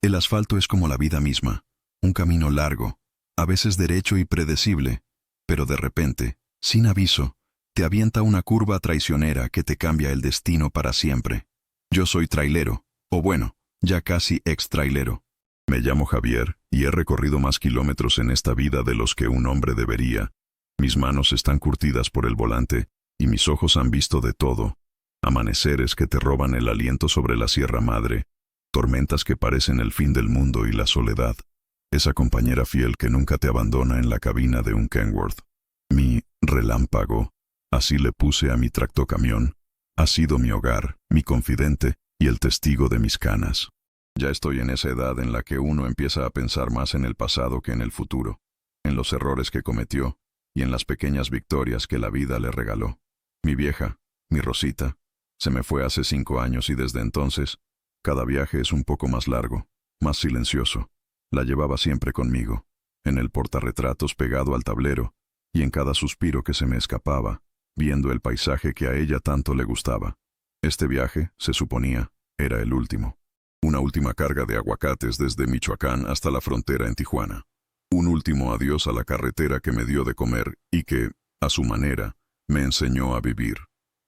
El asfalto es como la vida misma, un camino largo, a veces derecho y predecible, pero de repente, sin aviso, te avienta una curva traicionera que te cambia el destino para siempre. Yo soy trailero, o bueno, ya casi ex-trailero. Me llamo Javier y he recorrido más kilómetros en esta vida de los que un hombre debería. Mis manos están curtidas por el volante y mis ojos han visto de todo. Amaneceres que te roban el aliento sobre la Sierra Madre, tormentas que parecen el fin del mundo y la soledad. Esa compañera fiel que nunca te abandona en la cabina de un Kenworth. Mi relámpago, así le puse a mi tractocamión, ha sido mi hogar, mi confidente y el testigo de mis canas. Ya estoy en esa edad en la que uno empieza a pensar más en el pasado que en el futuro, en los errores que cometió y en las pequeñas victorias que la vida le regaló. Mi vieja, mi Rosita, se me fue hace 5 años y desde entonces, cada viaje es un poco más largo, más silencioso. La llevaba siempre conmigo, en el portarretratos pegado al tablero, y en cada suspiro que se me escapaba, viendo el paisaje que a ella tanto le gustaba. Este viaje, se suponía, era el último. Una última carga de aguacates desde Michoacán hasta la frontera en Tijuana. Un último adiós a la carretera que me dio de comer y que, a su manera, me enseñó a vivir.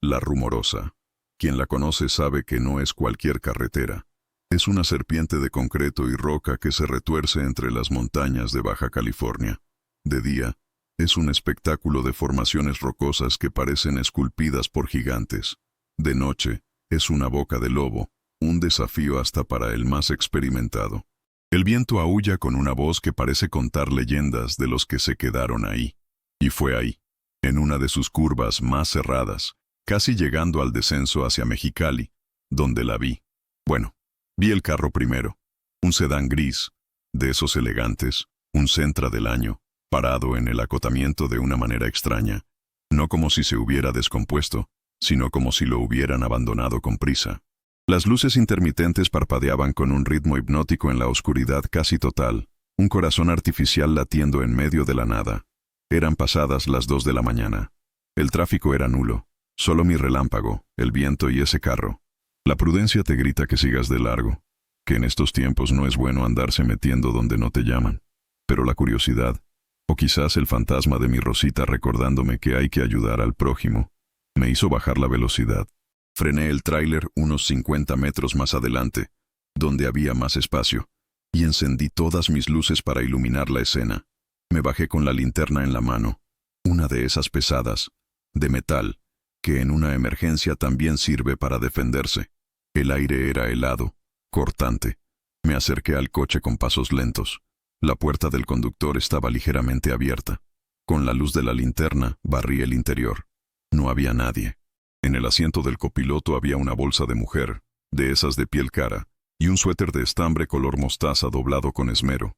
La Rumorosa. Quien la conoce sabe que no es cualquier carretera. Es una serpiente de concreto y roca que se retuerce entre las montañas de Baja California. De día, es un espectáculo de formaciones rocosas que parecen esculpidas por gigantes. De noche, es una boca de lobo, un desafío hasta para el más experimentado. El viento aúlla con una voz que parece contar leyendas de los que se quedaron ahí. Y fue ahí, en una de sus curvas más cerradas, casi llegando al descenso hacia Mexicali, donde la vi. Bueno, vi el carro primero, un sedán gris, de esos elegantes, un Sentra del año, parado en el acotamiento de una manera extraña, no como si se hubiera descompuesto, sino como si lo hubieran abandonado con prisa. Las luces intermitentes parpadeaban con un ritmo hipnótico en la oscuridad casi total, un corazón artificial latiendo en medio de la nada. Eran pasadas las 2 de la mañana. El tráfico era nulo, solo mi relámpago, el viento y ese carro. La prudencia te grita que sigas de largo, que en estos tiempos no es bueno andarse metiendo donde no te llaman. Pero la curiosidad, o quizás el fantasma de mi Rosita recordándome que hay que ayudar al prójimo, me hizo bajar la velocidad. Frené el tráiler unos 50 metros más adelante, donde había más espacio, y encendí todas mis luces para iluminar la escena. Me bajé con la linterna en la mano, una de esas pesadas, de metal, que en una emergencia también sirve para defenderse. El aire era helado, cortante. Me acerqué al coche con pasos lentos. La puerta del conductor estaba ligeramente abierta. Con la luz de la linterna barrí el interior. No había nadie. En el asiento del copiloto había una bolsa de mujer, de esas de piel cara, y un suéter de estambre color mostaza doblado con esmero.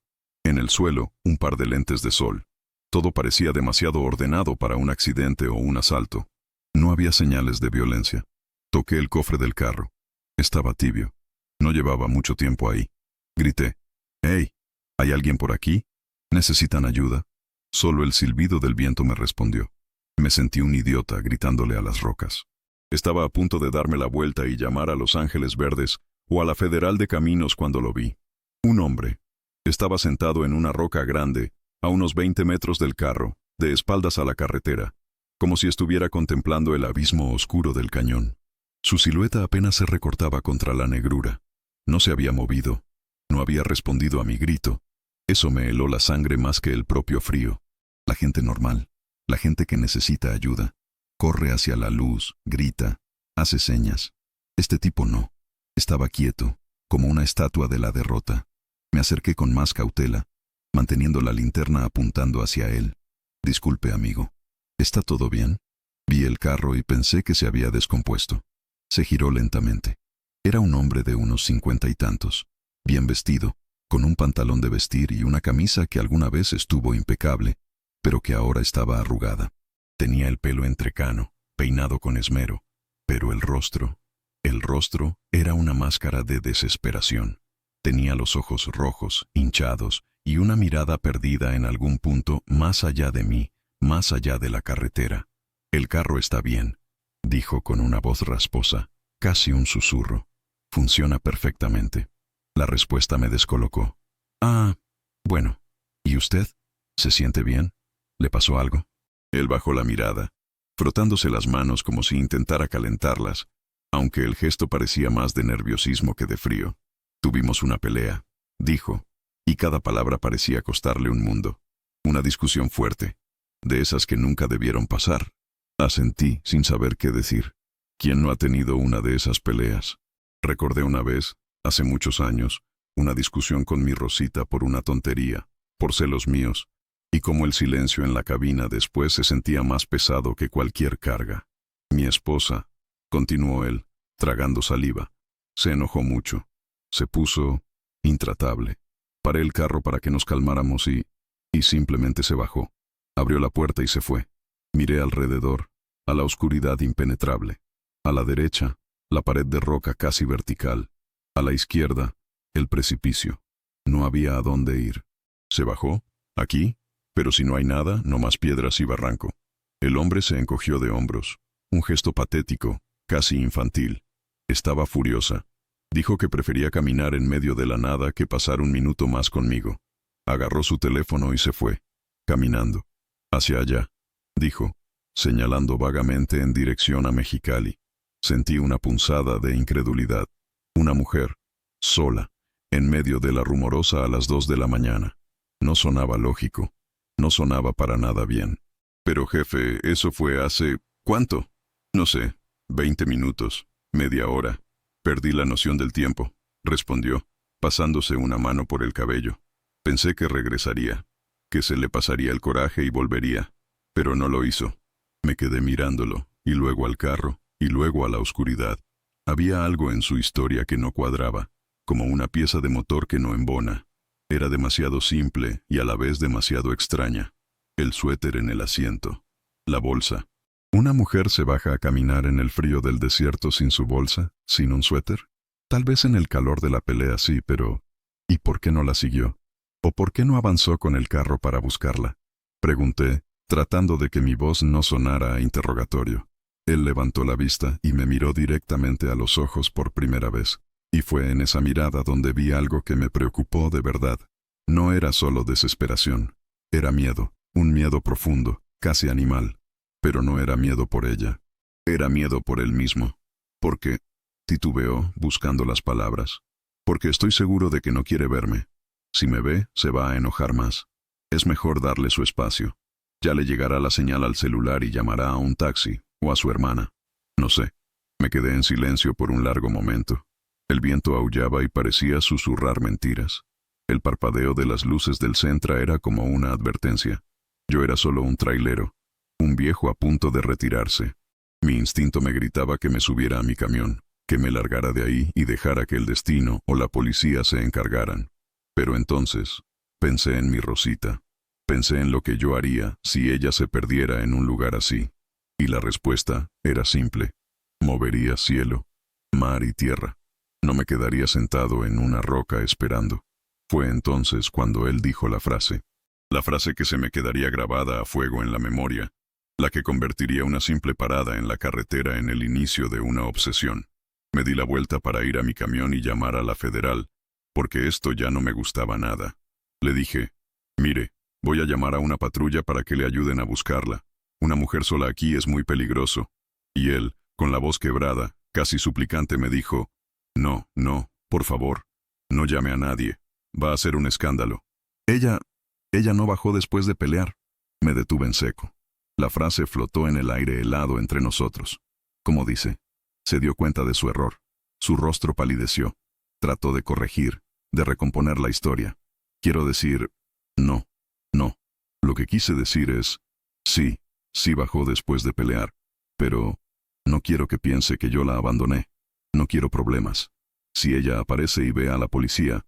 En el suelo, un par de lentes de sol. Todo parecía demasiado ordenado para un accidente o un asalto. No había señales de violencia. Toqué el cofre del carro. Estaba tibio. No llevaba mucho tiempo ahí. Grité. «¡Hey! ¿Hay alguien por aquí? ¿Necesitan ayuda?» Solo el silbido del viento me respondió. Me sentí un idiota gritándole a las rocas. Estaba a punto de darme la vuelta y llamar a Los Ángeles Verdes o a la Federal de Caminos cuando lo vi. Un hombre. Estaba sentado en una roca grande, a unos 20 metros del carro, de espaldas a la carretera, como si estuviera contemplando el abismo oscuro del cañón. Su silueta apenas se recortaba contra la negrura. No se había movido. No había respondido a mi grito. Eso me heló la sangre más que el propio frío. La gente normal, la gente que necesita ayuda. Corre hacia la luz, grita, hace señas. Este tipo no. Estaba quieto, como una estatua de la derrota. Me acerqué con más cautela, manteniendo la linterna apuntando hacia él. «Disculpe, amigo. ¿Está todo bien?» Vi el carro y pensé que se había descompuesto. Se giró lentamente. Era un hombre de unos 50 y tantos, bien vestido, con un pantalón de vestir y una camisa que alguna vez estuvo impecable, pero que ahora estaba arrugada. Tenía el pelo entrecano, peinado con esmero, pero el rostro era una máscara de desesperación. Tenía los ojos rojos, hinchados, y una mirada perdida en algún punto más allá de mí, más allá de la carretera. «El carro está bien», dijo con una voz rasposa, casi un susurro. «Funciona perfectamente». La respuesta me descolocó. Ah, bueno. ¿Y usted? ¿Se siente bien? ¿Le pasó algo? Él bajó la mirada, frotándose las manos como si intentara calentarlas, aunque el gesto parecía más de nerviosismo que de frío. Tuvimos una pelea, dijo, y cada palabra parecía costarle un mundo. Una discusión fuerte, de esas que nunca debieron pasar. Asentí sin saber qué decir. ¿Quién no ha tenido una de esas peleas? Recordé una vez, hace muchos años, una discusión con mi Rosita por una tontería, por celos míos, y como el silencio en la cabina después se sentía más pesado que cualquier carga. Mi esposa, continuó él, tragando saliva, se enojó mucho. Se puso intratable. Paré el carro para que nos calmáramos y simplemente se bajó. Abrió la puerta y se fue. Miré alrededor, a la oscuridad impenetrable. A la derecha, la pared de roca casi vertical. A la izquierda, el precipicio. No había a dónde ir. ¿Se bajó? ¿Aquí? Pero si no hay nada, no más piedras y barranco. El hombre se encogió de hombros. Un gesto patético, casi infantil. Estaba furiosa. Dijo que prefería caminar en medio de la nada que pasar un minuto más conmigo. Agarró su teléfono y se fue, caminando. Hacia allá, dijo, señalando vagamente en dirección a Mexicali. Sentí una punzada de incredulidad. Una mujer, sola, en medio de la Rumorosa a las 2 de la mañana. No sonaba lógico. No sonaba para nada bien. Pero jefe, eso fue hace... ¿cuánto? No sé, 20 minutos, media hora. Perdí la noción del tiempo, respondió, pasándose una mano por el cabello. Pensé que regresaría, que se le pasaría el coraje y volvería, pero no lo hizo. Me quedé mirándolo, y luego al carro, y luego a la oscuridad. Había algo en su historia que no cuadraba, como una pieza de motor que no embona. Era demasiado simple y a la vez demasiado extraña. El suéter en el asiento. La bolsa. ¿Una mujer se baja a caminar en el frío del desierto sin su bolsa, sin un suéter? Tal vez en el calor de la pelea sí, pero ¿y por qué no la siguió? ¿O por qué no avanzó con el carro para buscarla? Pregunté, tratando de que mi voz no sonara a interrogatorio. Él levantó la vista y me miró directamente a los ojos por primera vez. Y fue en esa mirada donde vi algo que me preocupó de verdad. No era solo desesperación. Era miedo, un miedo profundo, casi animal. Pero no era miedo por ella. Era miedo por él mismo. Porque, titubeó, buscando las palabras. Porque estoy seguro de que no quiere verme. Si me ve, se va a enojar más. Es mejor darle su espacio. Ya le llegará la señal al celular y llamará a un taxi, o a su hermana. No sé. Me quedé en silencio por un largo momento. El viento aullaba y parecía susurrar mentiras. El parpadeo de las luces del Centra era como una advertencia. Yo era solo un trailero, un viejo a punto de retirarse. Mi instinto me gritaba que me subiera a mi camión, que me largara de ahí y dejara que el destino o la policía se encargaran. Pero entonces, pensé en mi Rosita. Pensé en lo que yo haría si ella se perdiera en un lugar así. Y la respuesta era simple. Movería cielo, mar y tierra. No me quedaría sentado en una roca esperando. Fue entonces cuando él dijo la frase que se me quedaría grabada a fuego en la memoria, la que convertiría una simple parada en la carretera en el inicio de una obsesión. Me di la vuelta para ir a mi camión y llamar a la federal, porque esto ya no me gustaba nada. Le dije, mire, voy a llamar a una patrulla para que le ayuden a buscarla. Una mujer sola aquí es muy peligroso. Y él, con la voz quebrada, casi suplicante, me dijo, no, por favor, no llame a nadie. Va a ser un escándalo. Ella no bajó después de pelear. Me detuve en seco. La frase flotó en el aire helado entre nosotros. Como dice, se dio cuenta de su error. Su rostro palideció. Trató de corregir, de recomponer la historia. Quiero decir, no. Lo que quise decir es, sí bajó después de pelear, pero no quiero que piense que yo la abandoné. No quiero problemas. Si ella aparece y ve a la policía,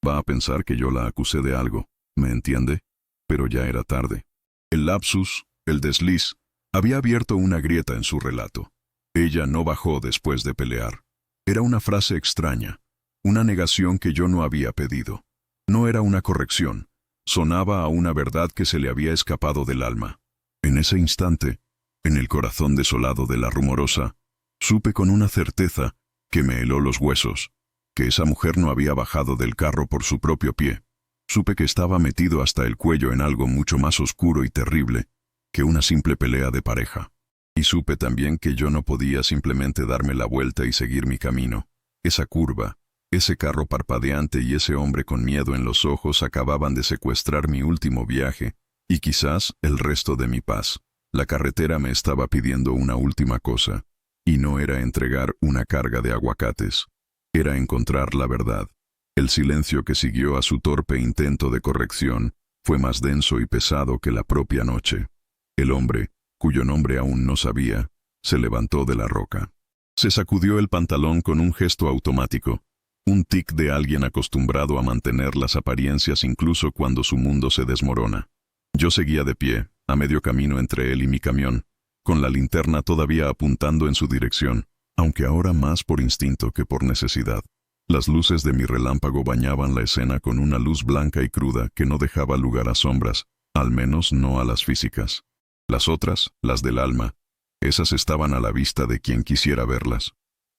va a pensar que yo la acusé de algo, ¿me entiende? Pero ya era tarde. El lapsus, el desliz, había abierto una grieta en su relato. Ella no bajó después de pelear. Era una frase extraña, una negación que yo no había pedido. No era una corrección, sonaba a una verdad que se le había escapado del alma. En ese instante, en el corazón desolado de la Rumorosa, supe con una certeza que me heló los huesos, que esa mujer no había bajado del carro por su propio pie. Supe que estaba metido hasta el cuello en algo mucho más oscuro y terrible que una simple pelea de pareja. Y supe también que yo no podía simplemente darme la vuelta y seguir mi camino. Esa curva, ese carro parpadeante y ese hombre con miedo en los ojos acababan de secuestrar mi último viaje y quizás el resto de mi paz. La carretera me estaba pidiendo una última cosa, y no era entregar una carga de aguacates. Era encontrar la verdad. El silencio que siguió a su torpe intento de corrección fue más denso y pesado que la propia noche. El hombre, cuyo nombre aún no sabía, se levantó de la roca. Se sacudió el pantalón con un gesto automático, un tic de alguien acostumbrado a mantener las apariencias incluso cuando su mundo se desmorona. Yo seguía de pie, a medio camino entre él y mi camión, con la linterna todavía apuntando en su dirección, aunque ahora más por instinto que por necesidad. Las luces de mi relámpago bañaban la escena con una luz blanca y cruda que no dejaba lugar a sombras, al menos no a las físicas. Las otras, las del alma, esas estaban a la vista de quien quisiera verlas.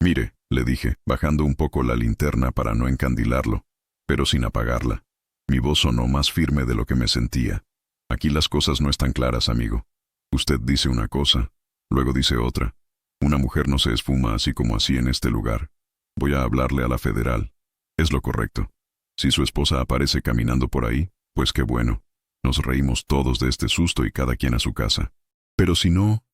«Mire», le dije, bajando un poco la linterna para no encandilarlo, pero sin apagarla. Mi voz sonó más firme de lo que me sentía. «Aquí las cosas no están claras, amigo. Usted dice una cosa, luego dice otra. Una mujer no se esfuma así como así en este lugar. Voy a hablarle a la federal. Es lo correcto. Si su esposa aparece caminando por ahí, pues qué bueno. Nos reímos todos de este susto y cada quien a su casa. Pero si no,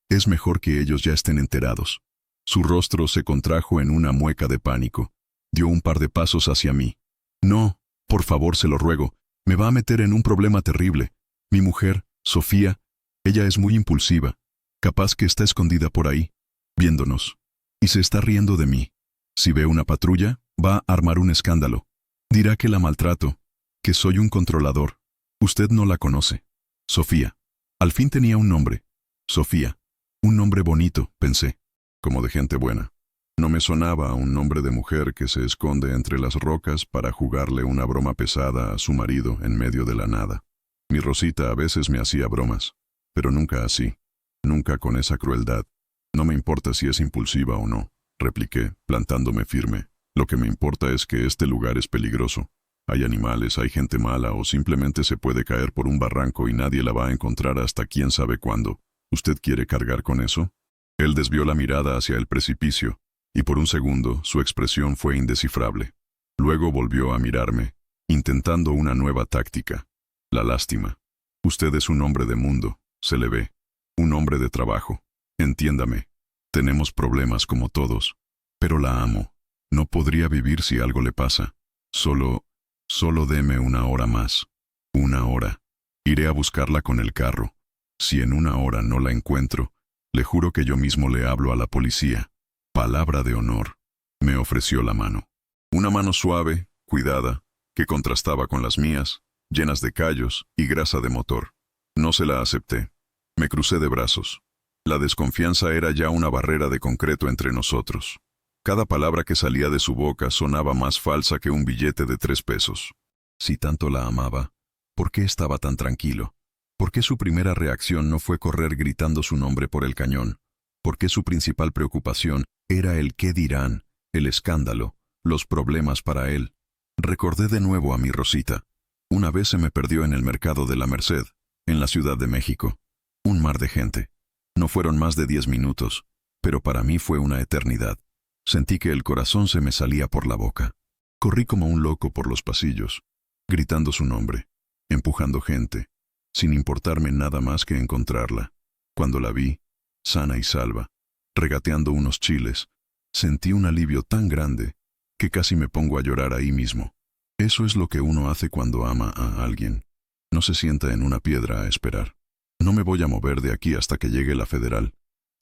es mejor que ellos ya estén enterados». Su rostro se contrajo en una mueca de pánico. Dio un par de pasos hacia mí. «No, por favor, se lo ruego. Me va a meter en un problema terrible. Mi mujer, Sofía, ella es muy impulsiva. Capaz que está escondida por ahí, viéndonos. Y se está riendo de mí. Si ve una patrulla, va a armar un escándalo. Dirá que la maltrato, que soy un controlador. Usted no la conoce. Sofía. Al fin tenía un nombre. Sofía. Un nombre bonito, pensé. Como de gente buena. No me sonaba a un nombre de mujer que se esconde entre las rocas para jugarle una broma pesada a su marido en medio de la nada. Mi Rosita a veces me hacía bromas, pero nunca así. Nunca con esa crueldad. «No me importa si es impulsiva o no», repliqué, plantándome firme. «Lo que me importa es que este lugar es peligroso. Hay animales, hay gente mala o simplemente se puede caer por un barranco y nadie la va a encontrar hasta quién sabe cuándo. ¿Usted quiere cargar con eso?» Él desvió la mirada hacia el precipicio, y por un segundo su expresión fue indescifrable. Luego volvió a mirarme, intentando una nueva táctica. «La lástima. Usted es un hombre de mundo, se le ve. Un hombre de trabajo. Entiéndame. Tenemos problemas como todos. Pero la amo. No podría vivir si algo le pasa. Solo deme una hora más. Una hora. Iré a buscarla con el carro. Si en una hora no la encuentro, le juro que yo mismo le hablo a la policía. Palabra de honor». Me ofreció la mano. Una mano suave, cuidada, que contrastaba con las mías, llenas de callos y grasa de motor. No se la acepté. Me crucé de brazos. La desconfianza era ya una barrera de concreto entre nosotros. Cada palabra que salía de su boca sonaba más falsa que un billete de 3 pesos. Si tanto la amaba, ¿por qué estaba tan tranquilo? ¿Por qué su primera reacción no fue correr gritando su nombre por el cañón? ¿Por qué su principal preocupación era el qué dirán, el escándalo, los problemas para él? Recordé de nuevo a mi Rosita. Una vez se me perdió en el mercado de la Merced, en la Ciudad de México. Un mar de gente. No fueron más de 10 minutos, pero para mí fue una eternidad. Sentí que el corazón se me salía por la boca. Corrí como un loco por los pasillos, gritando su nombre, empujando gente, sin importarme nada más que encontrarla. Cuando la vi, sana y salva, regateando unos chiles, sentí un alivio tan grande que casi me pongo a llorar ahí mismo. Eso es lo que uno hace cuando ama a alguien. No se sienta en una piedra a esperar. «No me voy a mover de aquí hasta que llegue la federal»,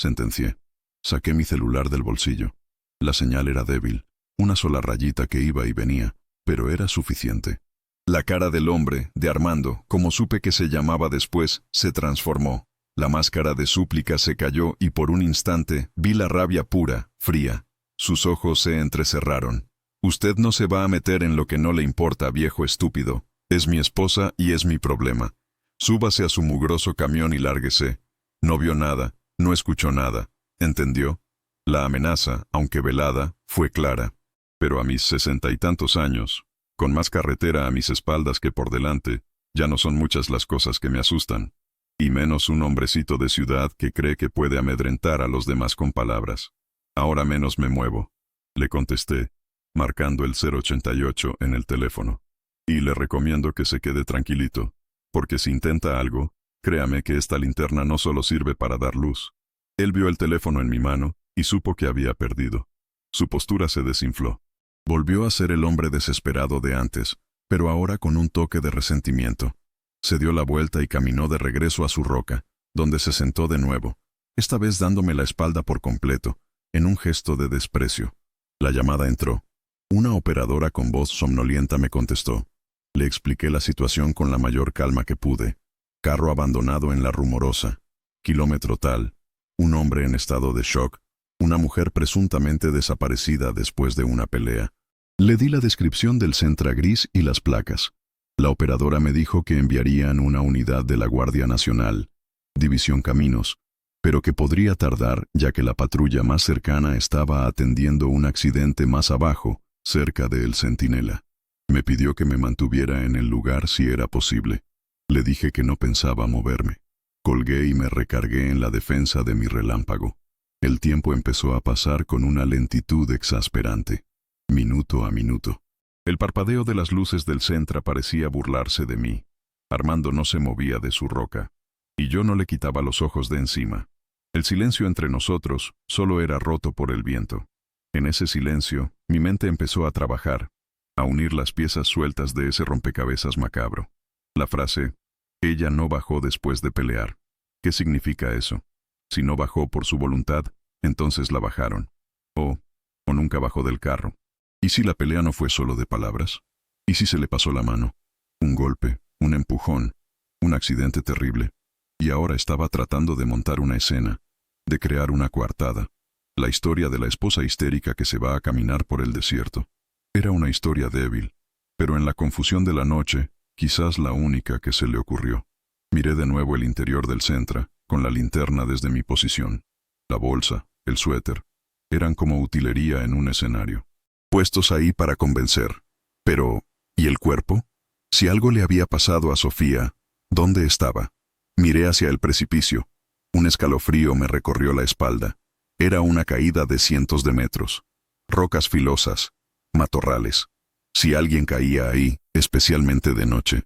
sentencié. Saqué mi celular del bolsillo. La señal era débil, una sola rayita que iba y venía, pero era suficiente. La cara del hombre, de Armando, como supe que se llamaba después, se transformó. La máscara de súplica se cayó y por un instante vi la rabia pura, fría. Sus ojos se entrecerraron. «Usted no se va a meter en lo que no le importa, viejo estúpido. Es mi esposa y es mi problema. Súbase a su mugroso camión y lárguese». No vio nada, no escuchó nada. ¿Entendió? La amenaza, aunque velada, fue clara. Pero a mis 60 y tantos años, con más carretera a mis espaldas que por delante, ya no son muchas las cosas que me asustan, y menos un hombrecito de ciudad que cree que puede amedrentar a los demás con palabras. Ahora menos me muevo, le contesté, marcando el 088 en el teléfono. Y le recomiendo que se quede tranquilito, porque si intenta algo, créame que esta linterna no solo sirve para dar luz. Él vio el teléfono en mi mano y supo que había perdido. Su postura se desinfló. Volvió a ser el hombre desesperado de antes, pero ahora con un toque de resentimiento. Se dio la vuelta y caminó de regreso a su roca, donde se sentó de nuevo, esta vez dándome la espalda por completo, en un gesto de desprecio. La llamada entró. Una operadora con voz somnolienta me contestó. Le expliqué la situación con la mayor calma que pude. Carro abandonado en la Rumorosa. Kilómetro tal. Un hombre en estado de shock. Una mujer presuntamente desaparecida después de una pelea. Le di la descripción del Sentra gris y las placas. La operadora me dijo que enviarían una unidad de la Guardia Nacional, División Caminos, pero que podría tardar ya que la patrulla más cercana estaba atendiendo un accidente más abajo, cerca de El Centinela. Me pidió que me mantuviera en el lugar si era posible. Le dije que no pensaba moverme. Colgué y me recargué en la defensa de mi relámpago. El tiempo empezó a pasar con una lentitud exasperante, minuto a minuto. El parpadeo de las luces del Sentra parecía burlarse de mí. Armando no se movía de su roca, y yo no le quitaba los ojos de encima. El silencio entre nosotros solo era roto por el viento. En ese silencio, mi mente empezó a trabajar, a unir las piezas sueltas de ese rompecabezas macabro. La frase, ella no bajó después de pelear. ¿Qué significa eso? Si no bajó por su voluntad, entonces la bajaron. O nunca bajó del carro. ¿Y si la pelea no fue solo de palabras? ¿Y si se le pasó la mano? Un golpe, un empujón, un accidente terrible. Y ahora estaba tratando de montar una escena, de crear una coartada. La historia de la esposa histérica que se va a caminar por el desierto. Era una historia débil, pero en la confusión de la noche, quizás la única que se le ocurrió. Miré de nuevo el interior del Sentra, con la linterna desde mi posición. La bolsa, el suéter, eran como utilería en un escenario. Puestos ahí para convencer. Pero, ¿y el cuerpo? Si algo le había pasado a Sofía, ¿dónde estaba? Miré hacia el precipicio. Un escalofrío me recorrió la espalda. Era una caída de cientos de metros. Rocas filosas, matorrales. Si alguien caía ahí, especialmente de noche,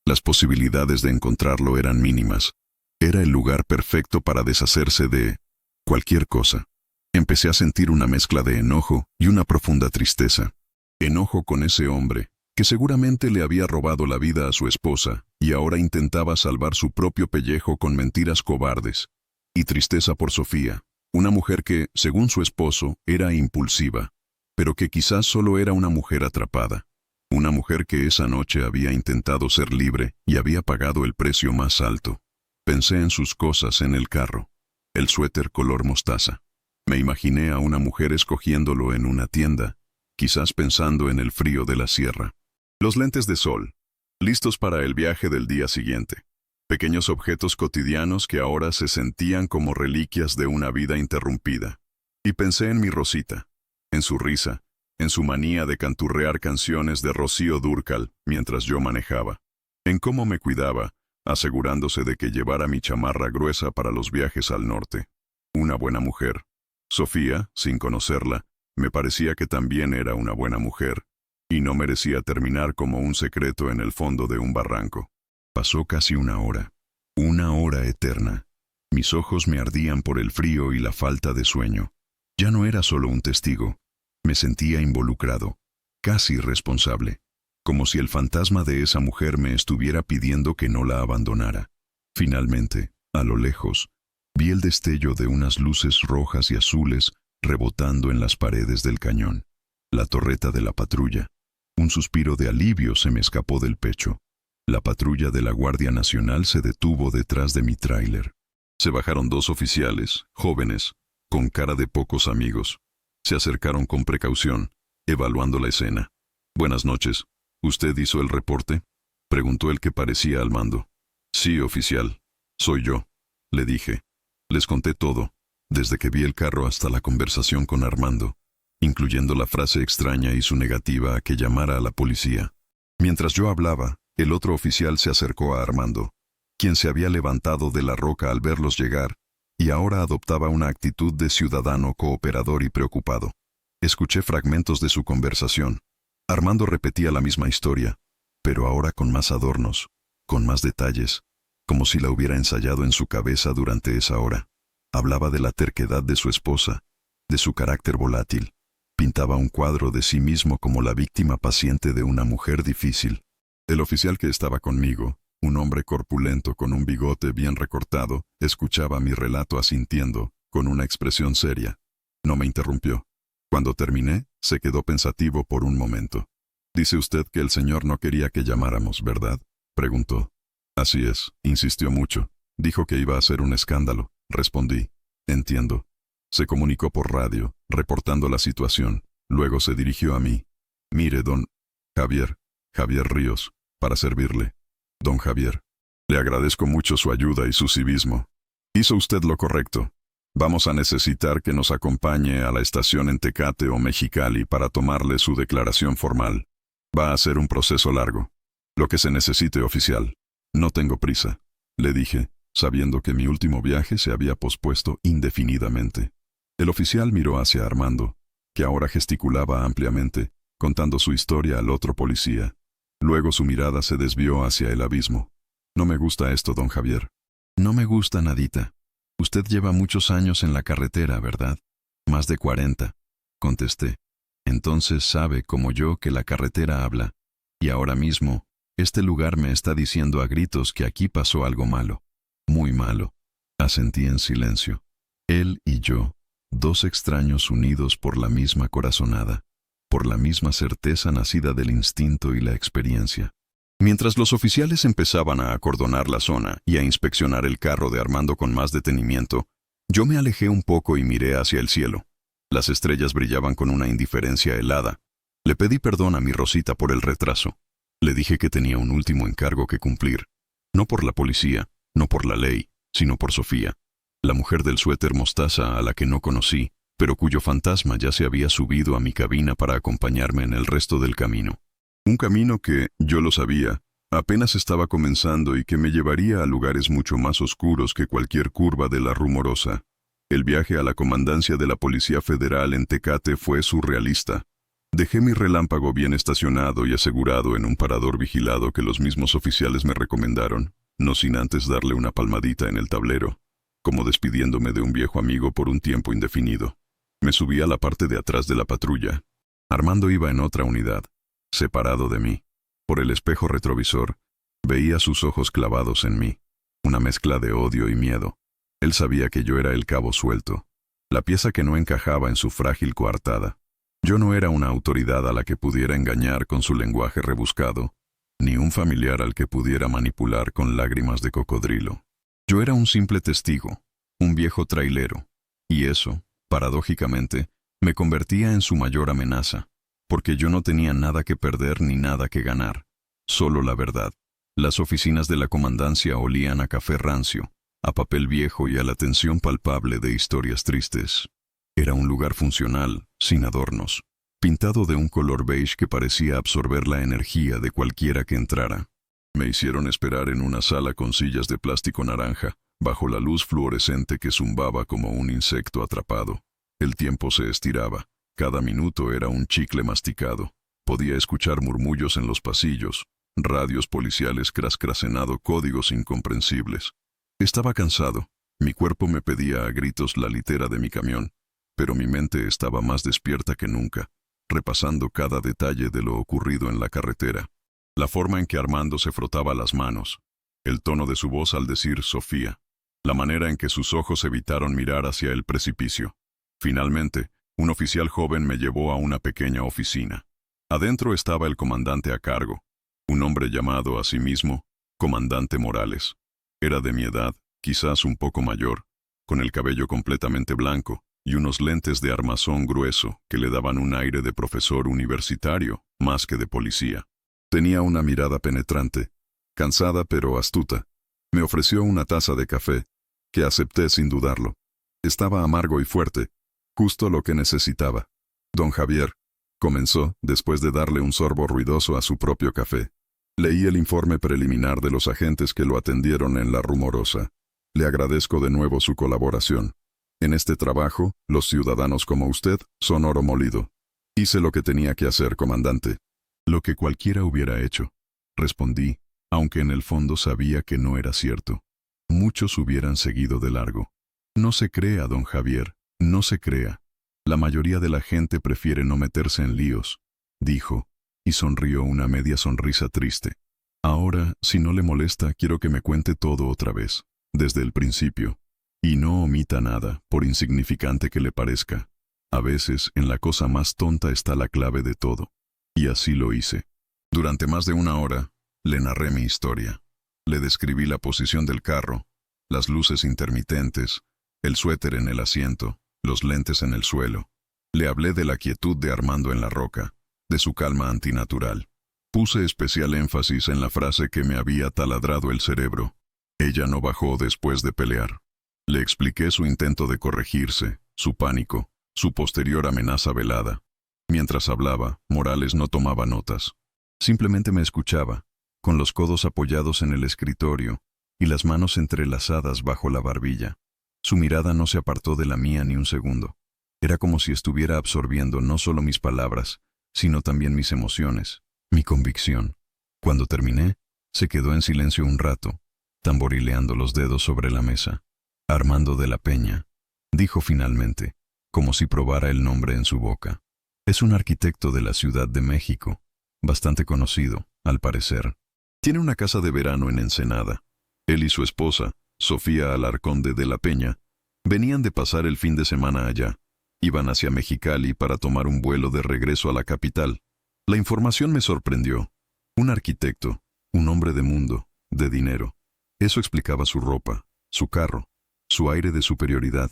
las posibilidades de encontrarlo eran mínimas. Era el lugar perfecto para deshacerse de cualquier cosa. Empecé a sentir una mezcla de enojo y una profunda tristeza. Enojo con ese hombre, que seguramente le había robado la vida a su esposa y ahora intentaba salvar su propio pellejo con mentiras cobardes. Y tristeza por Sofía, una mujer que, según su esposo, era impulsiva, pero que quizás solo era una mujer atrapada. Una mujer que esa noche había intentado ser libre y había pagado el precio más alto. Pensé en sus cosas en el carro. El suéter color mostaza. Me imaginé a una mujer escogiéndolo en una tienda, quizás pensando en el frío de la sierra. Los lentes de sol, listos para el viaje del día siguiente. Pequeños objetos cotidianos que ahora se sentían como reliquias de una vida interrumpida. Y pensé en mi Rosita, en su risa, en su manía de canturrear canciones de Rocío Dúrcal mientras yo manejaba, en cómo me cuidaba, asegurándose de que llevara mi chamarra gruesa para los viajes al norte. Una buena mujer. Sofía, sin conocerla, me parecía que también era una buena mujer, y no merecía terminar como un secreto en el fondo de un barranco. Pasó casi una hora eterna. Mis ojos me ardían por el frío y la falta de sueño. Ya no era solo un testigo, me sentía involucrado, casi responsable, como si el fantasma de esa mujer me estuviera pidiendo que no la abandonara. Finalmente, a lo lejos, vi el destello de unas luces rojas y azules rebotando en las paredes del cañón. La torreta de la patrulla. Un suspiro de alivio se me escapó del pecho. La patrulla de la Guardia Nacional se detuvo detrás de mi tráiler. Se bajaron dos oficiales, jóvenes, con cara de pocos amigos. Se acercaron con precaución, evaluando la escena. «Buenas noches. ¿Usted hizo el reporte?», preguntó el que parecía al mando. «Sí, oficial. Soy yo», le dije. Les conté todo, desde que vi el carro hasta la conversación con Armando. incluyendo la frase extraña y su negativa a que llamara a la policía. Mientras yo hablaba, el otro oficial se acercó a Armando, quien se había levantado de la roca al verlos llegar, y ahora adoptaba una actitud de ciudadano cooperador y preocupado. Escuché fragmentos de su conversación. Armando repetía la misma historia, pero ahora con más adornos, con más detalles, como si la hubiera ensayado en su cabeza durante esa hora. Hablaba de la terquedad de su esposa, de su carácter volátil. Pintaba un cuadro de sí mismo como la víctima paciente de una mujer difícil. El oficial que estaba conmigo, un hombre corpulento con un bigote bien recortado, escuchaba mi relato asintiendo, con una expresión seria. No me interrumpió. Cuando terminé, se quedó pensativo por un momento. «Dice usted que el señor no quería que llamáramos, ¿verdad?», preguntó. «Así es», insistió mucho. «Dijo que iba a ser un escándalo», respondí. «Entiendo». Se comunicó por radio, reportando la situación. Luego se dirigió a mí. «Mire, don Javier Ríos, para servirle». «Don Javier, le agradezco mucho su ayuda y su civismo. Hizo usted lo correcto. Vamos a necesitar que nos acompañe a la estación en Tecate o Mexicali para tomarle su declaración formal. Va a ser un proceso largo. Lo que se necesite, oficial». «No tengo prisa», le dije, sabiendo que mi último viaje se había pospuesto indefinidamente. El oficial miró hacia Armando, que ahora gesticulaba ampliamente, contando su historia al otro policía. Luego su mirada se desvió hacia el abismo. «No me gusta esto, don Javier». «No me gusta nadita. Usted lleva muchos años en la carretera, ¿verdad?». «Más de 40», contesté. «Entonces sabe, como yo, que la carretera habla. Y ahora mismo, este lugar me está diciendo a gritos que aquí pasó algo malo. Muy malo». Asentí en silencio. Él y yo, dos extraños unidos por la misma corazonada, por la misma certeza nacida del instinto y la experiencia. Mientras los oficiales empezaban a acordonar la zona y a inspeccionar el carro de Armando con más detenimiento, yo me alejé un poco y miré hacia el cielo. Las estrellas brillaban con una indiferencia helada. Le pedí perdón a mi Rosita por el retraso. Le dije que tenía un último encargo que cumplir. No por la policía, no por la ley, sino por Sofía, la mujer del suéter mostaza a la que no conocí, pero cuyo fantasma ya se había subido a mi cabina para acompañarme en el resto del camino. Un camino que, yo lo sabía, apenas estaba comenzando y que me llevaría a lugares mucho más oscuros que cualquier curva de la Rumorosa. El viaje a la comandancia de la Policía Federal en Tecate fue surrealista. Dejé mi relámpago bien estacionado y asegurado en un parador vigilado que los mismos oficiales me recomendaron, no sin antes darle una palmadita en el tablero, como despidiéndome de un viejo amigo por un tiempo indefinido. Me subí a la parte de atrás de la patrulla. Armando iba en otra unidad, separado de mí. Por el espejo retrovisor, veía sus ojos clavados en mí, una mezcla de odio y miedo. Él sabía que yo era el cabo suelto, la pieza que no encajaba en su frágil coartada. Yo no era una autoridad a la que pudiera engañar con su lenguaje rebuscado, ni un familiar al que pudiera manipular con lágrimas de cocodrilo. Yo era un simple testigo, un viejo trailero, y eso, paradójicamente, me convertía en su mayor amenaza, porque yo no tenía nada que perder ni nada que ganar, solo la verdad. Las oficinas de la comandancia olían a café rancio, a papel viejo y a la tensión palpable de historias tristes. Era un lugar funcional, sin adornos, pintado de un color beige que parecía absorber la energía de cualquiera que entrara. Me hicieron esperar en una sala con sillas de plástico naranja, bajo la luz fluorescente que zumbaba como un insecto atrapado. El tiempo se estiraba, cada minuto era un chicle masticado. Podía escuchar murmullos en los pasillos, radios policiales crascracenado códigos incomprensibles. Estaba cansado, mi cuerpo me pedía a gritos la litera de mi camión, pero mi mente estaba más despierta que nunca, repasando cada detalle de lo ocurrido en la carretera. La forma en que Armando se frotaba las manos, el tono de su voz al decir Sofía, la manera en que sus ojos evitaron mirar hacia el precipicio. Finalmente, un oficial joven me llevó a una pequeña oficina. Adentro estaba el comandante a cargo, un hombre llamado a sí mismo Comandante Morales. Era de mi edad, quizás un poco mayor, con el cabello completamente blanco y unos lentes de armazón grueso que le daban un aire de profesor universitario más que de policía. Tenía una mirada penetrante, cansada pero astuta. Me ofreció una taza de café, que acepté sin dudarlo. Estaba amargo y fuerte, justo lo que necesitaba. Don Javier, comenzó, después de darle un sorbo ruidoso a su propio café. Leí el informe preliminar de los agentes que lo atendieron en La Rumorosa. Le agradezco de nuevo su colaboración. En este trabajo, los ciudadanos como usted son oro molido. Hice lo que tenía que hacer, comandante. Lo que cualquiera hubiera hecho, respondí, aunque en el fondo sabía que no era cierto. Muchos hubieran seguido de largo. No se crea, don Javier, no se crea. La mayoría de la gente prefiere no meterse en líos, dijo, y sonrió una media sonrisa triste. Ahora, si no le molesta, quiero que me cuente todo otra vez, desde el principio. Y no omita nada, por insignificante que le parezca. A veces, en la cosa más tonta está la clave de todo. Y así lo hice. Durante más de una hora, le narré mi historia. Le describí la posición del carro, las luces intermitentes, el suéter en el asiento, los lentes en el suelo. Le hablé de la quietud de Armando en la roca, de su calma antinatural. Puse especial énfasis en la frase que me había taladrado el cerebro. Ella no bajó después de pelear. Le expliqué su intento de corregirse, su pánico, su posterior amenaza velada. Mientras hablaba, Morales no tomaba notas. Simplemente me escuchaba, con los codos apoyados en el escritorio y las manos entrelazadas bajo la barbilla. Su mirada no se apartó de la mía ni un segundo. Era como si estuviera absorbiendo no solo mis palabras, sino también mis emociones, mi convicción. Cuando terminé, se quedó en silencio un rato, tamborileando los dedos sobre la mesa. Armando de la Peña, dijo finalmente, como si probara el nombre en su boca. Es un arquitecto de la Ciudad de México, bastante conocido, al parecer. Tiene una casa de verano en Ensenada. Él y su esposa, Sofía Alarcón de la Peña, venían de pasar el fin de semana allá. Iban hacia Mexicali para tomar un vuelo de regreso a la capital. La información me sorprendió. Un arquitecto, un hombre de mundo, de dinero. Eso explicaba su ropa, su carro, su aire de superioridad,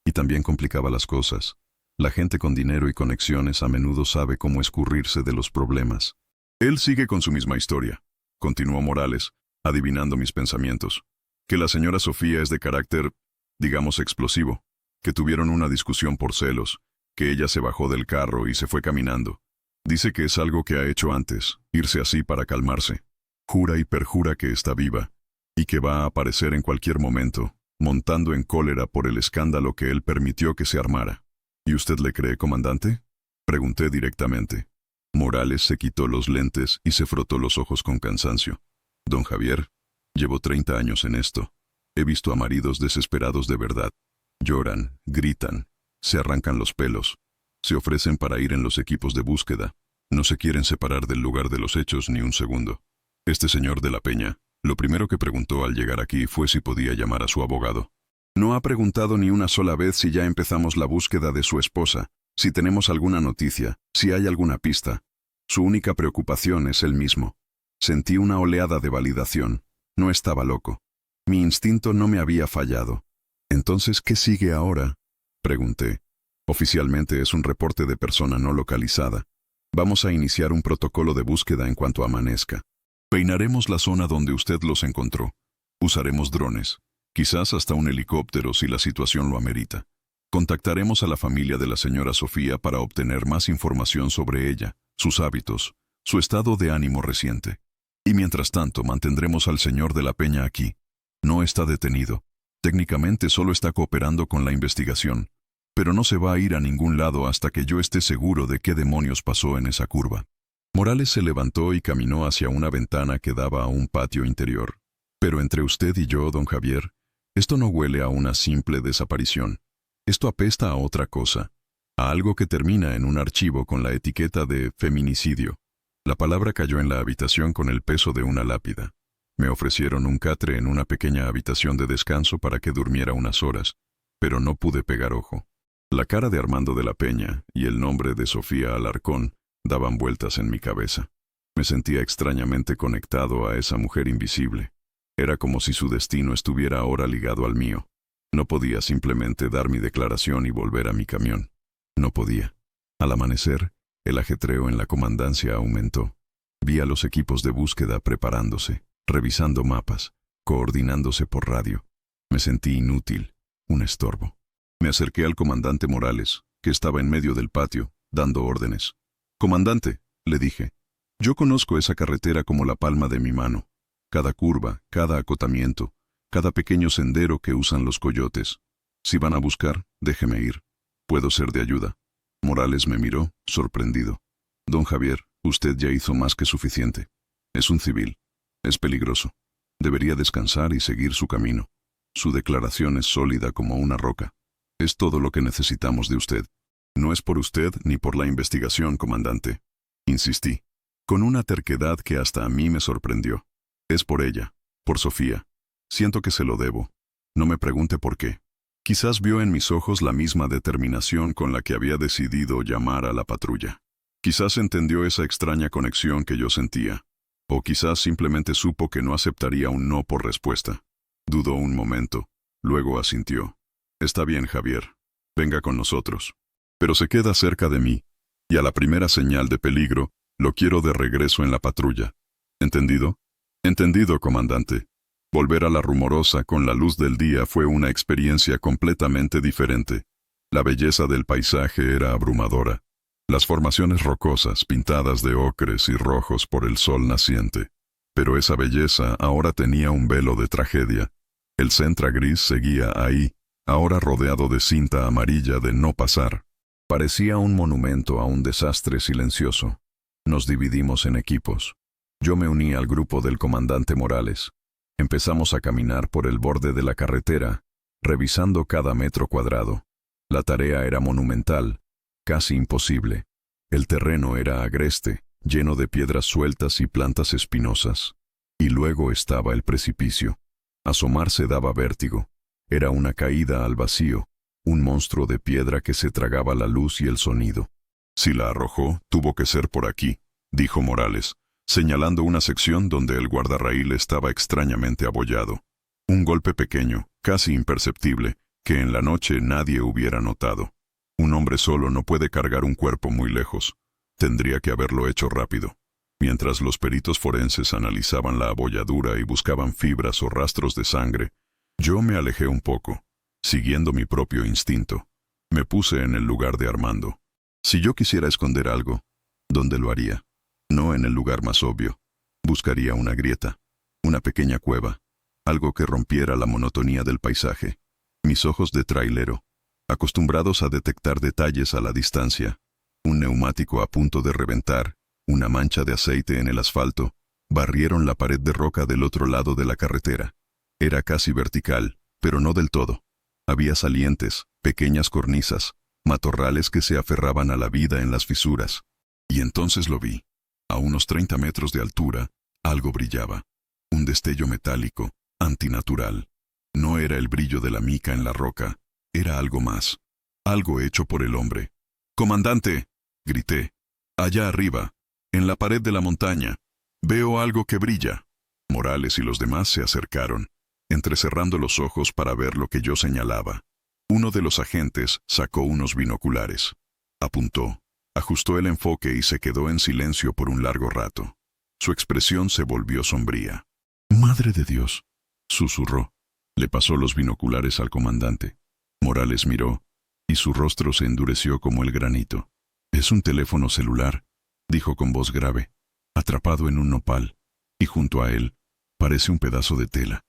y también complicaba las cosas. La gente con dinero y conexiones a menudo sabe cómo escurrirse de los problemas. Él sigue con su misma historia, continuó Morales, adivinando mis pensamientos. Que la señora Sofía es de carácter, digamos, explosivo, que tuvieron una discusión por celos, que ella se bajó del carro y se fue caminando. Dice que es algo que ha hecho antes, irse así para calmarse. Jura y perjura que está viva, y que va a aparecer en cualquier momento, montando en cólera por el escándalo que él permitió que se armara. ¿Y usted le cree, comandante? Pregunté directamente. Morales se quitó los lentes y se frotó los ojos con cansancio. Don Javier, llevo 30 años en esto. He visto a maridos desesperados de verdad. Lloran, gritan, se arrancan los pelos, se ofrecen para ir en los equipos de búsqueda. No se quieren separar del lugar de los hechos ni un segundo. Este señor de la Peña, lo primero que preguntó al llegar aquí fue si podía llamar a su abogado. No ha preguntado ni una sola vez si ya empezamos la búsqueda de su esposa, si tenemos alguna noticia, si hay alguna pista. Su única preocupación es él mismo. Sentí una oleada de validación. No estaba loco. Mi instinto no me había fallado. Entonces, ¿qué sigue ahora? Pregunté. Oficialmente es un reporte de persona no localizada. Vamos a iniciar un protocolo de búsqueda en cuanto amanezca. Peinaremos la zona donde usted los encontró. Usaremos drones, quizás hasta un helicóptero si la situación lo amerita. Contactaremos a la familia de la señora Sofía para obtener más información sobre ella, sus hábitos, su estado de ánimo reciente. Y mientras tanto mantendremos al señor de la Peña aquí. No está detenido. Técnicamente solo está cooperando con la investigación, pero no se va a ir a ningún lado hasta que yo esté seguro de qué demonios pasó en esa curva. Morales se levantó y caminó hacia una ventana que daba a un patio interior. Pero entre usted y yo, don Javier, esto no huele a una simple desaparición. Esto apesta a otra cosa, a algo que termina en un archivo con la etiqueta de feminicidio. La palabra cayó en la habitación con el peso de una lápida. Me ofrecieron un catre en una pequeña habitación de descanso para que durmiera unas horas, pero no pude pegar ojo. La cara de Armando de la Peña y el nombre de Sofía Alarcón daban vueltas en mi cabeza. Me sentía extrañamente conectado a esa mujer invisible. Era como si su destino estuviera ahora ligado al mío. No podía simplemente dar mi declaración y volver a mi camión. No podía. Al amanecer, el ajetreo en la comandancia aumentó. Vi a los equipos de búsqueda preparándose, revisando mapas, coordinándose por radio. Me sentí inútil, un estorbo. Me acerqué al comandante Morales, que estaba en medio del patio, dando órdenes. «Comandante», le dije, «yo conozco esa carretera como la palma de mi mano. Cada curva, cada acotamiento, cada pequeño sendero que usan los coyotes. Si van a buscar, déjeme ir. Puedo ser de ayuda». Morales me miró, sorprendido. «Don Javier, usted ya hizo más que suficiente. Es un civil. Es peligroso. Debería descansar y seguir su camino. Su declaración es sólida como una roca. Es todo lo que necesitamos de usted». «No es por usted ni por la investigación, comandante», insistí, con una terquedad que hasta a mí me sorprendió. «Es por ella, por Sofía. Siento que se lo debo. No me pregunte por qué». Quizás vio en mis ojos la misma determinación con la que había decidido llamar a la patrulla. Quizás entendió esa extraña conexión que yo sentía. O quizás simplemente supo que no aceptaría un no por respuesta. Dudó un momento, luego asintió. «Está bien, Javier. Venga con nosotros. Pero se queda cerca de mí, y a la primera señal de peligro, lo quiero de regreso en la patrulla. ¿Entendido?» «Entendido, comandante». Volver a la Rumorosa con la luz del día fue una experiencia completamente diferente. La belleza del paisaje era abrumadora. Las formaciones rocosas pintadas de ocres y rojos por el sol naciente. Pero esa belleza ahora tenía un velo de tragedia. El Sentra gris seguía ahí, ahora rodeado de cinta amarilla de no pasar. Parecía un monumento a un desastre silencioso. Nos dividimos en equipos. Yo me uní al grupo del comandante Morales. Empezamos a caminar por el borde de la carretera, revisando cada metro cuadrado. La tarea era monumental, casi imposible. El terreno era agreste, lleno de piedras sueltas y plantas espinosas. Y luego estaba el precipicio. Asomarse daba vértigo. Era una caída al vacío, un monstruo de piedra que se tragaba la luz y el sonido. «Si la arrojó, tuvo que ser por aquí», dijo Morales, señalando una sección donde el guardarraíl estaba extrañamente abollado. Un golpe pequeño, casi imperceptible, que en la noche nadie hubiera notado. Un hombre solo no puede cargar un cuerpo muy lejos. Tendría que haberlo hecho rápido. Mientras los peritos forenses analizaban la abolladura y buscaban fibras o rastros de sangre, yo me alejé un poco, siguiendo mi propio instinto. Me puse en el lugar de Armando. Si yo quisiera esconder algo, ¿dónde lo haría? No en el lugar más obvio. Buscaría una grieta, una pequeña cueva, algo que rompiera la monotonía del paisaje. Mis ojos de trailero, acostumbrados a detectar detalles a la distancia, un neumático a punto de reventar, una mancha de aceite en el asfalto, barrieron la pared de roca del otro lado de la carretera. Era casi vertical, pero no del todo. Había salientes, pequeñas cornisas, matorrales que se aferraban a la vida en las fisuras. Y entonces lo vi. A unos 30 metros de altura, algo brillaba. Un destello metálico, antinatural. No era el brillo de la mica en la roca, era algo más. Algo hecho por el hombre. «¡Comandante!», grité. «Allá arriba, en la pared de la montaña, veo algo que brilla». Morales y los demás se acercaron, entrecerrando los ojos para ver lo que yo señalaba. Uno de los agentes sacó unos binoculares. Apuntó, ajustó el enfoque y se quedó en silencio por un largo rato. Su expresión se volvió sombría. «¡Madre de Dios!», susurró. Le pasó los binoculares al comandante. Morales miró, y su rostro se endureció como el granito. «Es un teléfono celular», dijo con voz grave, «atrapado en un nopal, y junto a él parece un pedazo de tela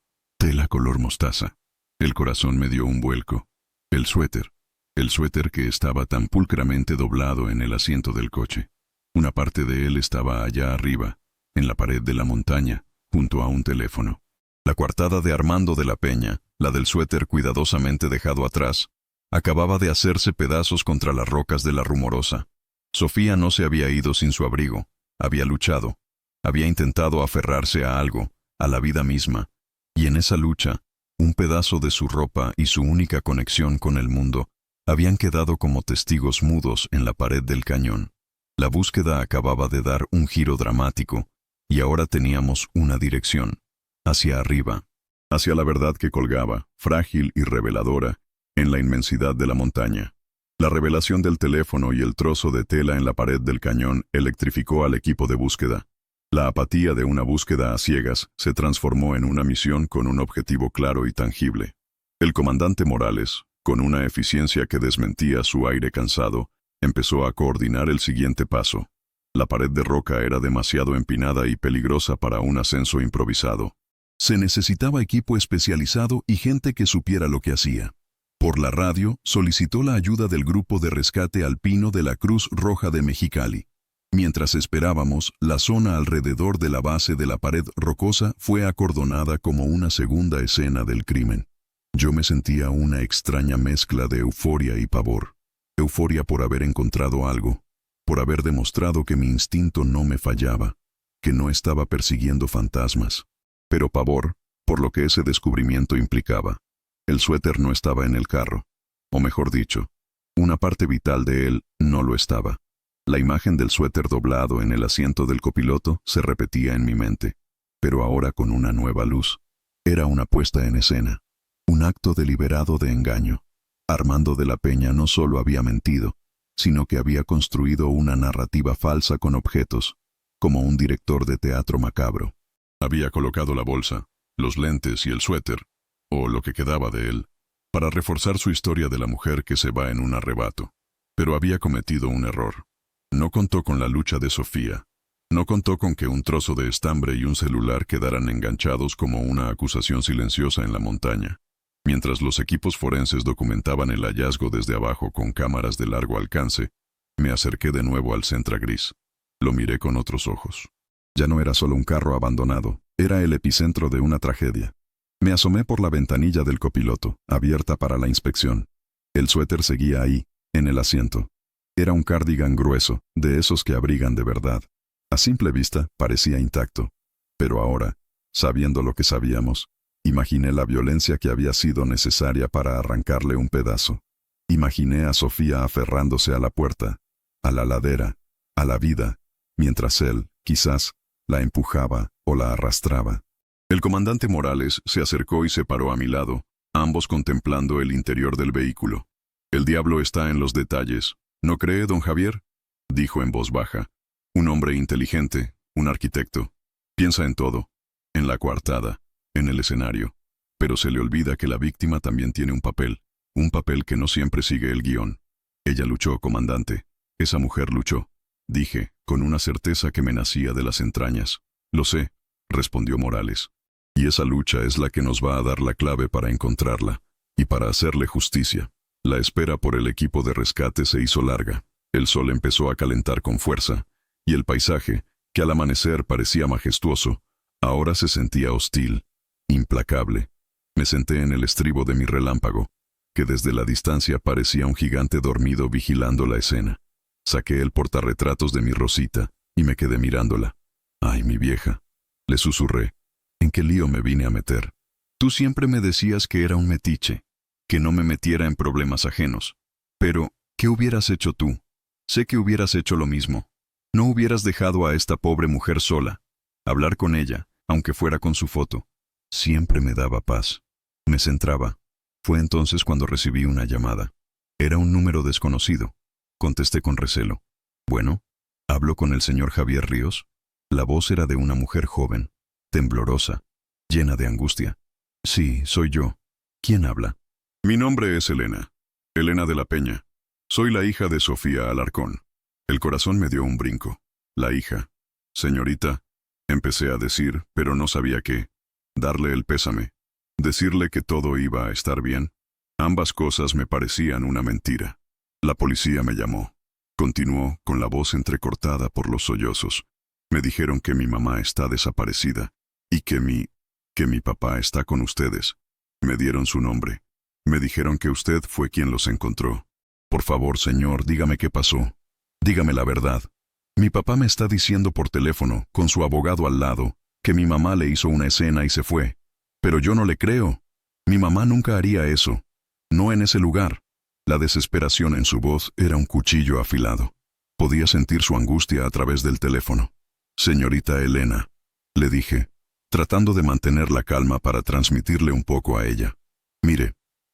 color mostaza». El corazón me dio un vuelco. El suéter que estaba tan pulcramente doblado en el asiento del coche. Una parte de él estaba allá arriba, en la pared de la montaña, junto a un teléfono. La coartada de Armando de la Peña, la del suéter cuidadosamente dejado atrás, acababa de hacerse pedazos contra las rocas de la Rumorosa. Sofía no se había ido sin su abrigo, había luchado, había intentado aferrarse a algo, a la vida misma, y en esa lucha, un pedazo de su ropa y su única conexión con el mundo habían quedado como testigos mudos en la pared del cañón. La búsqueda acababa de dar un giro dramático, y ahora teníamos una dirección, hacia arriba, hacia la verdad que colgaba, frágil y reveladora, en la inmensidad de la montaña. La revelación del teléfono y el trozo de tela en la pared del cañón electrificó al equipo de búsqueda. La apatía de una búsqueda a ciegas se transformó en una misión con un objetivo claro y tangible. El comandante Morales, con una eficiencia que desmentía su aire cansado, Empezó a coordinar el siguiente paso. La pared de roca era demasiado empinada y peligrosa para un ascenso improvisado. Se necesitaba equipo especializado y gente que supiera lo que hacía. Por la radio, solicitó la ayuda del Grupo de Rescate Alpino de la Cruz Roja de Mexicali. Mientras esperábamos, la zona alrededor de la base de la pared rocosa fue acordonada como una segunda escena del crimen. Yo me sentía una extraña mezcla de euforia y pavor. Euforia por haber encontrado algo, por haber demostrado que mi instinto no me fallaba, que no estaba persiguiendo fantasmas. Pero pavor, por lo que ese descubrimiento implicaba. El suéter no estaba en el carro, o mejor dicho, una parte vital de él no lo estaba. La imagen del suéter doblado en el asiento del copiloto se repetía en mi mente, pero ahora con una nueva luz. Era una puesta en escena, un acto deliberado de engaño. Armando de la Peña no solo había mentido, sino que había construido una narrativa falsa con objetos, como un director de teatro macabro. Había colocado la bolsa, los lentes y el suéter, o lo que quedaba de él, para reforzar su historia de la mujer que se va en un arrebato. Pero había cometido un error. No contó con la lucha de Sofía. No contó con que un trozo de estambre y un celular quedaran enganchados como una acusación silenciosa en la montaña. Mientras los equipos forenses documentaban el hallazgo desde abajo con cámaras de largo alcance, me acerqué de nuevo al Sentra gris. Lo miré con otros ojos. Ya no era solo un carro abandonado, era el epicentro de una tragedia. Me asomé por la ventanilla del copiloto, abierta para la inspección. El suéter seguía ahí, en el asiento. Era un cardigan grueso, de esos que abrigan de verdad. A simple vista, parecía intacto. Pero ahora, sabiendo lo que sabíamos, imaginé la violencia que había sido necesaria para arrancarle un pedazo. Imaginé a Sofía aferrándose a la puerta, a la ladera, a la vida, mientras él, quizás, la empujaba o la arrastraba. El comandante Morales se acercó y se paró a mi lado, ambos contemplando el interior del vehículo. El diablo está en los detalles, ¿no cree, don Javier?, dijo en voz baja. Un hombre inteligente, un arquitecto. Piensa en todo, en la coartada, en el escenario. Pero se le olvida que la víctima también tiene un papel que no siempre sigue el guión. Ella luchó, comandante. Esa mujer luchó, dije, con una certeza que me nacía de las entrañas. Lo sé, respondió Morales. Y esa lucha es la que nos va a dar la clave para encontrarla, y para hacerle justicia. La espera por el equipo de rescate se hizo larga. El sol empezó a calentar con fuerza, y el paisaje, que al amanecer parecía majestuoso, ahora se sentía hostil, implacable. Me senté en el estribo de mi relámpago, que desde la distancia parecía un gigante dormido vigilando la escena. Saqué el portarretratos de mi Rosita, y me quedé mirándola. «Ay, mi vieja», le susurré, «¿en qué lío me vine a meter? Tú siempre me decías que era un metiche, que no me metiera en problemas ajenos. Pero, ¿qué hubieras hecho tú? Sé que hubieras hecho lo mismo. No hubieras dejado a esta pobre mujer sola. Hablar con ella, aunque fuera con su foto, siempre me daba paz. Me centraba. Fue entonces cuando recibí una llamada. Era un número desconocido. Contesté con recelo. Bueno, ¿hablo con el señor Javier Ríos?» La voz era de una mujer joven, temblorosa, llena de angustia. «Sí, soy yo. ¿Quién habla?» «Mi nombre es Elena. Elena de la Peña. Soy la hija de Sofía Alarcón». El corazón me dio un brinco. La hija. «Señorita», empecé a decir, pero no sabía qué. Darle el pésame. Decirle que todo iba a estar bien. Ambas cosas me parecían una mentira. La policía me llamó. Continuó, con la voz entrecortada por los sollozos. Me dijeron que mi mamá está desaparecida y que mi papá está con ustedes. Me dieron su nombre. Me dijeron que usted fue quien los encontró. Por favor, señor, dígame qué pasó. Dígame la verdad. Mi papá me está diciendo por teléfono, con su abogado al lado, que mi mamá le hizo una escena y se fue. Pero yo no le creo. Mi mamá nunca haría eso. No en ese lugar». La desesperación en su voz era un cuchillo afilado. Podía sentir su angustia a través del teléfono. «Señorita Elena», le dije, tratando de mantener la calma para transmitirle un poco a ella. «Mire,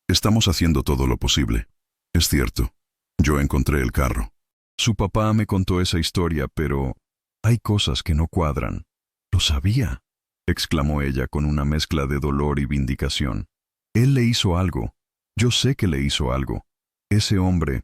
estamos haciendo todo lo posible. Es cierto, yo encontré el carro. Su papá me contó esa historia, pero hay cosas que no cuadran». «Lo sabía», exclamó ella con una mezcla de dolor y vindicación. «Él le hizo algo. Yo sé que le hizo algo. Ese hombre,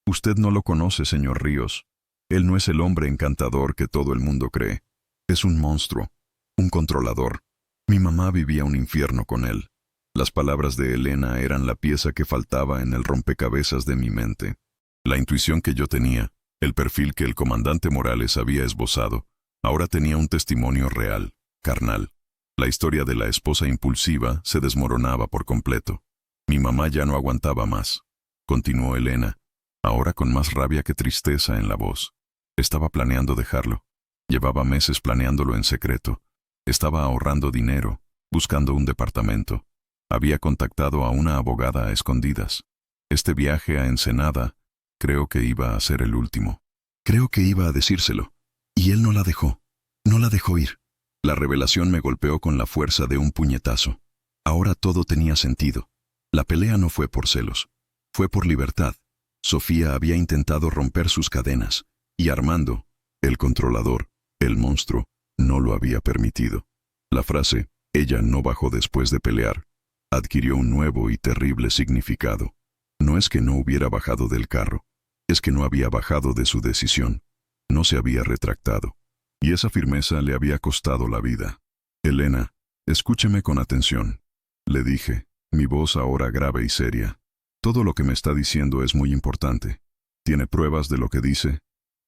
Usted no lo conoce, señor Ríos. Él no es el hombre encantador que todo el mundo cree. Es un monstruo, un controlador. Mi mamá vivía un infierno con él. Las palabras de Elena eran la pieza que faltaba en el rompecabezas de mi mente. La intuición que yo tenía, el perfil que el comandante Morales había esbozado, ahora tenía un testimonio real, carnal. La historia de la esposa impulsiva se desmoronaba por completo. Mi mamá ya no aguantaba más. Continuó Elena, ahora con más rabia que tristeza en la voz. Estaba planeando dejarlo. Llevaba meses planeándolo en secreto. Estaba ahorrando dinero, buscando un departamento. Había contactado a una abogada a escondidas. Este viaje a Ensenada, creo que iba a ser el último. Creo que iba a decírselo. Y él no la dejó. No la dejó ir. La revelación me golpeó con la fuerza de un puñetazo. Ahora todo tenía sentido. La pelea no fue por celos. Fue por libertad. Sofía había intentado romper sus cadenas. Y Armando, el controlador, el monstruo, no lo había permitido. La frase, ella no bajó después de pelear, adquirió un nuevo y terrible significado. No es que no hubiera bajado del carro, es que no había bajado de su decisión. No se había retractado. Y esa firmeza le había costado la vida. Elena, escúcheme con atención. Le dije, mi voz ahora grave y seria. Todo lo que me está diciendo es muy importante. ¿Tiene pruebas de lo que dice?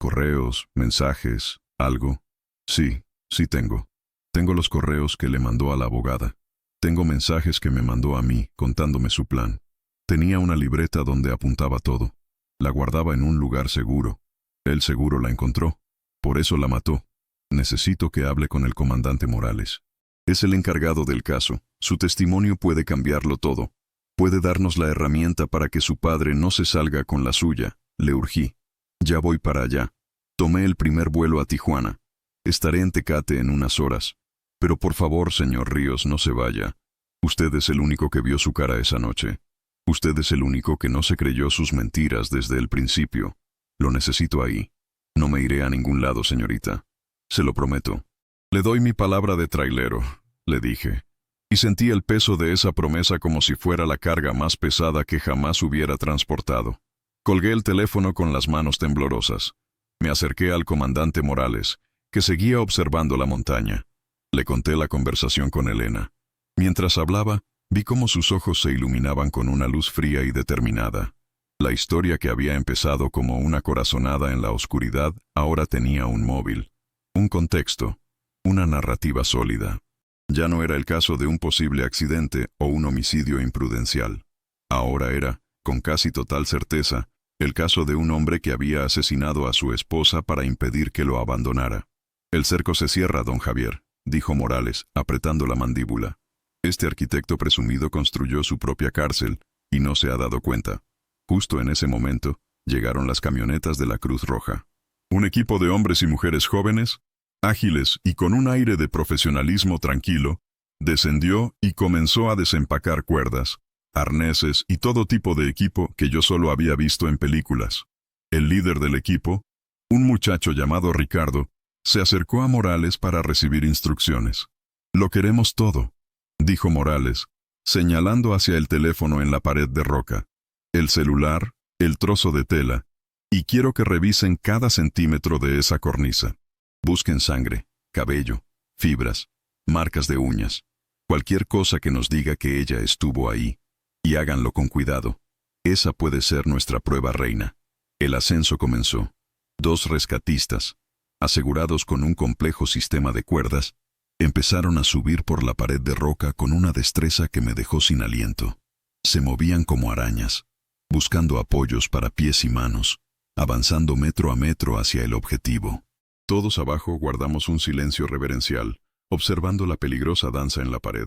¿Correos, mensajes, algo? Sí, sí tengo. Tengo los correos que le mandó a la abogada. Tengo mensajes que me mandó a mí, contándome su plan. Tenía una libreta donde apuntaba todo. La guardaba en un lugar seguro. Él seguro la encontró. Por eso la mató. Necesito que hable con el comandante Morales. Es el encargado del caso. Su testimonio puede cambiarlo todo. Puede darnos la herramienta para que su padre no se salga con la suya. Le urgí. Ya voy para allá. Tomé el primer vuelo a Tijuana. Estaré en Tecate en unas horas. Pero por favor, señor Ríos, no se vaya. Usted es el único que vio su cara esa noche. Usted es el único que no se creyó sus mentiras desde el principio. Lo necesito ahí. No me iré a ningún lado, señorita. Se lo prometo. Le doy mi palabra de trailero, le dije. Y sentí el peso de esa promesa como si fuera la carga más pesada que jamás hubiera transportado. Colgué el teléfono con las manos temblorosas. Me acerqué al comandante Morales, que seguía observando la montaña. Le conté la conversación con Elena. Mientras hablaba, vi cómo sus ojos se iluminaban con una luz fría y determinada. La historia que había empezado como una corazonada en la oscuridad ahora tenía un móvil, un contexto, una narrativa sólida. Ya no era el caso de un posible accidente o un homicidio imprudencial. Ahora era, con casi total certeza, el caso de un hombre que había asesinado a su esposa para impedir que lo abandonara. El cerco se cierra, don Javier, dijo Morales, apretando la mandíbula. Este arquitecto presumido construyó su propia cárcel y no se ha dado cuenta. Justo en ese momento, llegaron las camionetas de la Cruz Roja. Un equipo de hombres y mujeres jóvenes, ágiles y con un aire de profesionalismo tranquilo, descendió y comenzó a desempacar cuerdas, arneses y todo tipo de equipo que yo solo había visto en películas. El líder del equipo, un muchacho llamado Ricardo, se acercó a Morales para recibir instrucciones. «Lo queremos todo», dijo Morales, señalando hacia el teléfono en la pared de roca, el celular, el trozo de tela, y quiero que revisen cada centímetro de esa cornisa. Busquen sangre, cabello, fibras, marcas de uñas, cualquier cosa que nos diga que ella estuvo ahí, y háganlo con cuidado. Esa puede ser nuestra prueba reina. El ascenso comenzó. 2 rescatistas, asegurados con un complejo sistema de cuerdas, empezaron a subir por la pared de roca con una destreza que me dejó sin aliento. Se movían como arañas, buscando apoyos para pies y manos, avanzando metro a metro hacia el objetivo. Todos abajo guardamos un silencio reverencial, observando la peligrosa danza en la pared.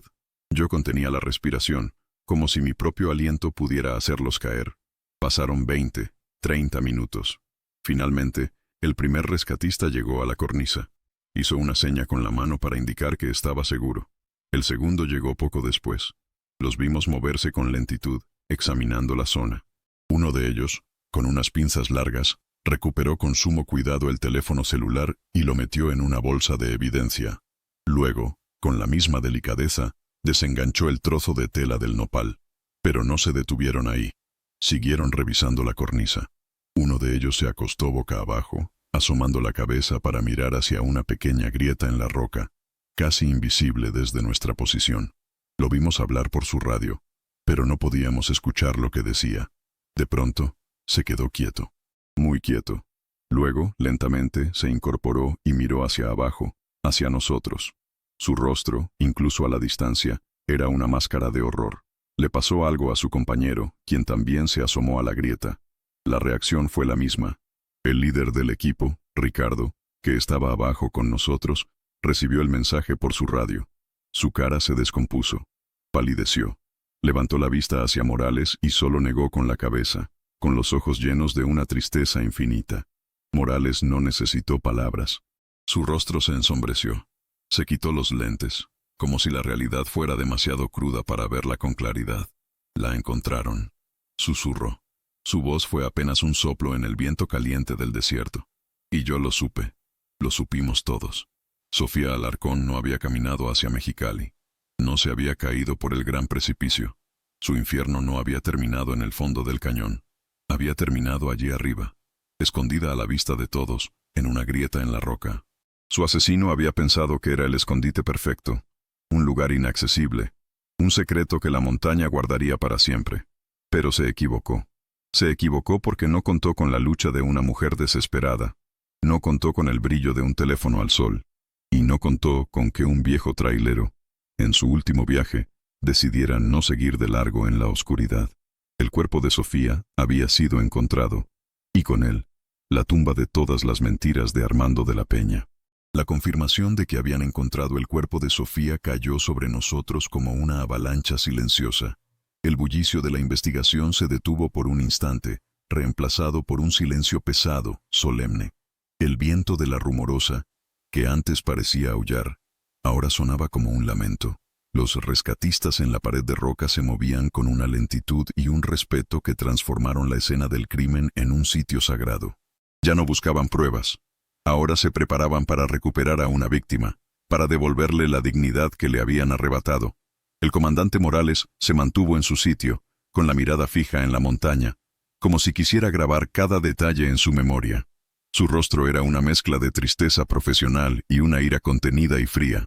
Yo contenía la respiración, como si mi propio aliento pudiera hacerlos caer. Pasaron 20, 30 minutos. Finalmente, el primer rescatista llegó a la cornisa. Hizo una seña con la mano para indicar que estaba seguro. El segundo llegó poco después. Los vimos moverse con lentitud, examinando la zona. Uno de ellos, con unas pinzas largas, recuperó con sumo cuidado el teléfono celular y lo metió en una bolsa de evidencia. Luego, con la misma delicadeza, desenganchó el trozo de tela del nopal. Pero no se detuvieron ahí. Siguieron revisando la cornisa. Uno de ellos se acostó boca abajo, asomando la cabeza para mirar hacia una pequeña grieta en la roca, casi invisible desde nuestra posición. Lo vimos hablar por su radio, pero no podíamos escuchar lo que decía. De pronto, se quedó quieto, muy quieto. Luego, lentamente, se incorporó y miró hacia abajo, hacia nosotros. Su rostro, incluso a la distancia, era una máscara de horror. Le pasó algo a su compañero, quien también se asomó a la grieta. La reacción fue la misma. El líder del equipo, Ricardo, que estaba abajo con nosotros, recibió el mensaje por su radio. Su cara se descompuso. Palideció. Levantó la vista hacia Morales y solo negó con la cabeza, con los ojos llenos de una tristeza infinita. Morales no necesitó palabras. Su rostro se ensombreció. Se quitó los lentes, como si la realidad fuera demasiado cruda para verla con claridad. La encontraron. Susurró. Su voz fue apenas un soplo en el viento caliente del desierto. Y yo lo supe. Lo supimos todos. Sofía Alarcón no había caminado hacia Mexicali. No se había caído por el gran precipicio. Su infierno no había terminado en el fondo del cañón. Había terminado allí arriba, escondida a la vista de todos, en una grieta en la roca. Su asesino había pensado que era el escondite perfecto, un lugar inaccesible, un secreto que la montaña guardaría para siempre. Pero se equivocó. Se equivocó porque no contó con la lucha de una mujer desesperada, no contó con el brillo de un teléfono al sol, y no contó con que un viejo trailero, en su último viaje, decidiera no seguir de largo en la oscuridad. El cuerpo de Sofía había sido encontrado, y con él, la tumba de todas las mentiras de Armando de la Peña. La confirmación de que habían encontrado el cuerpo de Sofía cayó sobre nosotros como una avalancha silenciosa. El bullicio de la investigación se detuvo por un instante, reemplazado por un silencio pesado, solemne. El viento de la rumorosa, que antes parecía aullar, ahora sonaba como un lamento. Los rescatistas en la pared de roca se movían con una lentitud y un respeto que transformaron la escena del crimen en un sitio sagrado. Ya no buscaban pruebas. Ahora se preparaban para recuperar a una víctima, para devolverle la dignidad que le habían arrebatado. El comandante Morales se mantuvo en su sitio, con la mirada fija en la montaña, como si quisiera grabar cada detalle en su memoria. Su rostro era una mezcla de tristeza profesional y una ira contenida y fría.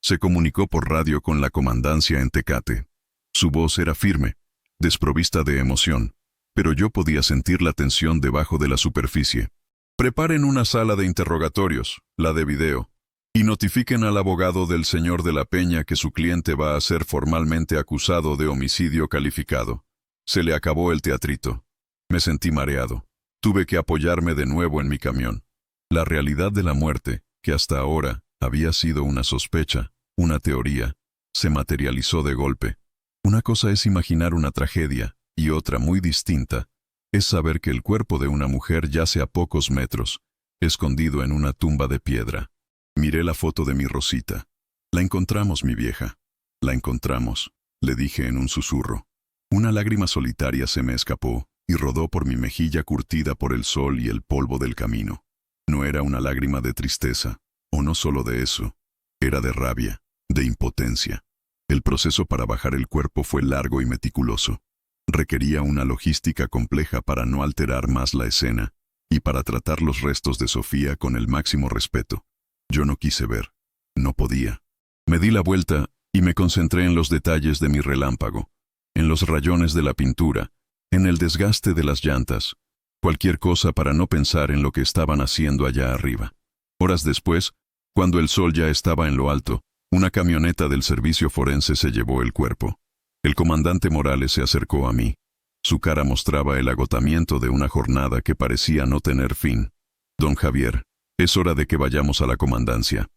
Se comunicó por radio con la comandancia en Tecate. Su voz era firme, desprovista de emoción, pero yo podía sentir la tensión debajo de la superficie. Preparen una sala de interrogatorios, la de video, y notifiquen al abogado del señor de la Peña que su cliente va a ser formalmente acusado de homicidio calificado. Se le acabó el teatrito. Me sentí mareado. Tuve que apoyarme de nuevo en mi camión. La realidad de la muerte, que hasta ahora había sido una sospecha, una teoría, se materializó de golpe. Una cosa es imaginar una tragedia, y otra muy distinta, es saber que el cuerpo de una mujer yace a pocos metros, escondido en una tumba de piedra. Miré la foto de mi Rosita. La encontramos, mi vieja. La encontramos, le dije en un susurro. Una lágrima solitaria se me escapó y rodó por mi mejilla curtida por el sol y el polvo del camino. No era una lágrima de tristeza, o no solo de eso, era de rabia, de impotencia. El proceso para bajar el cuerpo fue largo y meticuloso. Requería una logística compleja para no alterar más la escena, y para tratar los restos de Sofía con el máximo respeto. Yo no quise ver. No podía. Me di la vuelta y me concentré en los detalles de mi relámpago, en los rayones de la pintura, en el desgaste de las llantas, cualquier cosa para no pensar en lo que estaban haciendo allá arriba. Horas después, cuando el sol ya estaba en lo alto, una camioneta del servicio forense se llevó el cuerpo. El comandante Morales se acercó a mí. Su cara mostraba el agotamiento de una jornada que parecía no tener fin. Don Javier, es hora de que vayamos a la comandancia.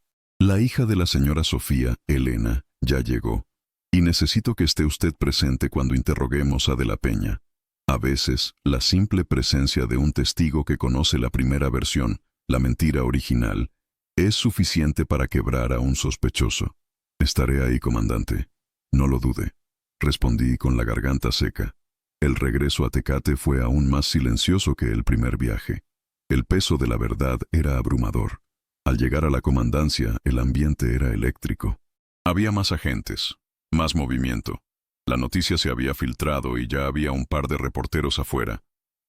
La hija de la señora Sofía, Elena, ya llegó, y necesito que esté usted presente cuando interroguemos a De la Peña. A veces, la simple presencia de un testigo que conoce la primera versión, la mentira original, es suficiente para quebrar a un sospechoso. Estaré ahí, comandante. No lo dude, respondí con la garganta seca. El regreso a Tecate fue aún más silencioso que el primer viaje. El peso de la verdad era abrumador. Al llegar a la comandancia, el ambiente era eléctrico. Había más agentes, más movimiento. La noticia se había filtrado y ya había un par de reporteros afuera,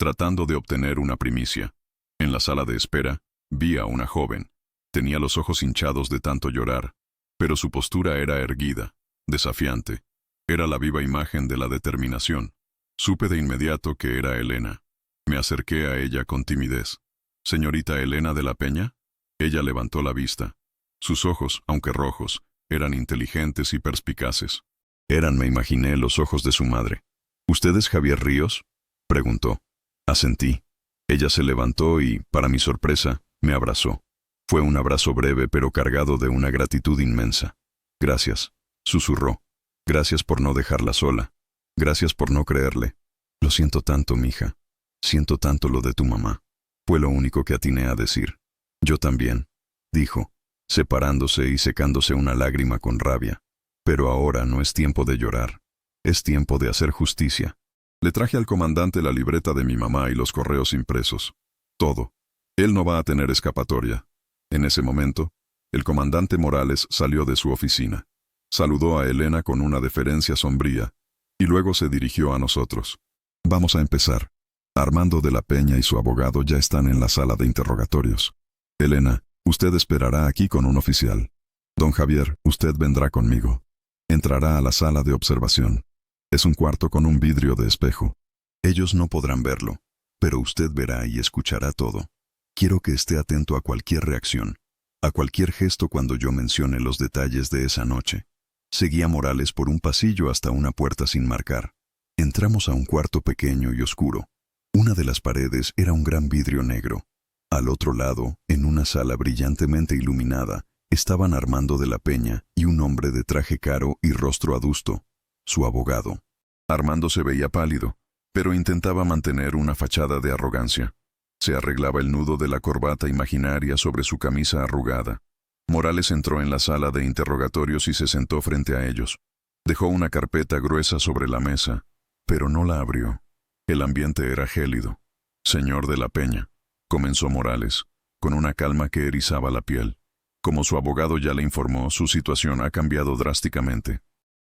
tratando de obtener una primicia. En la sala de espera, vi a una joven. Tenía los ojos hinchados de tanto llorar, pero su postura era erguida, desafiante. Era la viva imagen de la determinación. Supe de inmediato que era Elena. Me acerqué a ella con timidez. «¿Señorita Elena de la Peña?» Ella levantó la vista. Sus ojos, aunque rojos, eran inteligentes y perspicaces. Eran, me imaginé, los ojos de su madre. «¿Usted es Javier Ríos?», preguntó. Asentí. Ella se levantó y, para mi sorpresa, me abrazó. Fue un abrazo breve pero cargado de una gratitud inmensa. «Gracias», susurró. «Gracias por no dejarla sola. Gracias por no creerle. Lo siento tanto, mija. Siento tanto lo de tu mamá». Fue lo único que atiné a decir. «Yo también», dijo, separándose y secándose una lágrima con rabia. «Pero ahora no es tiempo de llorar. Es tiempo de hacer justicia». Le traje al comandante la libreta de mi mamá y los correos impresos. Todo. Él no va a tener escapatoria. En ese momento, el comandante Morales salió de su oficina. Saludó a Elena con una deferencia sombría, y luego se dirigió a nosotros. «Vamos a empezar. Armando de la Peña y su abogado ya están en la sala de interrogatorios. Elena, usted esperará aquí con un oficial. Don Javier, usted vendrá conmigo. Entrará a la sala de observación. Es un cuarto con un vidrio de espejo. Ellos no podrán verlo, pero usted verá y escuchará todo. Quiero que esté atento a cualquier reacción, a cualquier gesto cuando yo mencione los detalles de esa noche». Seguí a Morales por un pasillo hasta una puerta sin marcar. Entramos a un cuarto pequeño y oscuro. Una de las paredes era un gran vidrio negro. Al otro lado, en una sala brillantemente iluminada, estaban Armando de la Peña y un hombre de traje caro y rostro adusto, su abogado. Armando se veía pálido, pero intentaba mantener una fachada de arrogancia. Se arreglaba el nudo de la corbata imaginaria sobre su camisa arrugada. Morales entró en la sala de interrogatorios y se sentó frente a ellos. Dejó una carpeta gruesa sobre la mesa, pero no la abrió. El ambiente era gélido. «Señor de la Peña», comenzó Morales, con una calma que erizaba la piel. Como su abogado ya le informó, su situación ha cambiado drásticamente.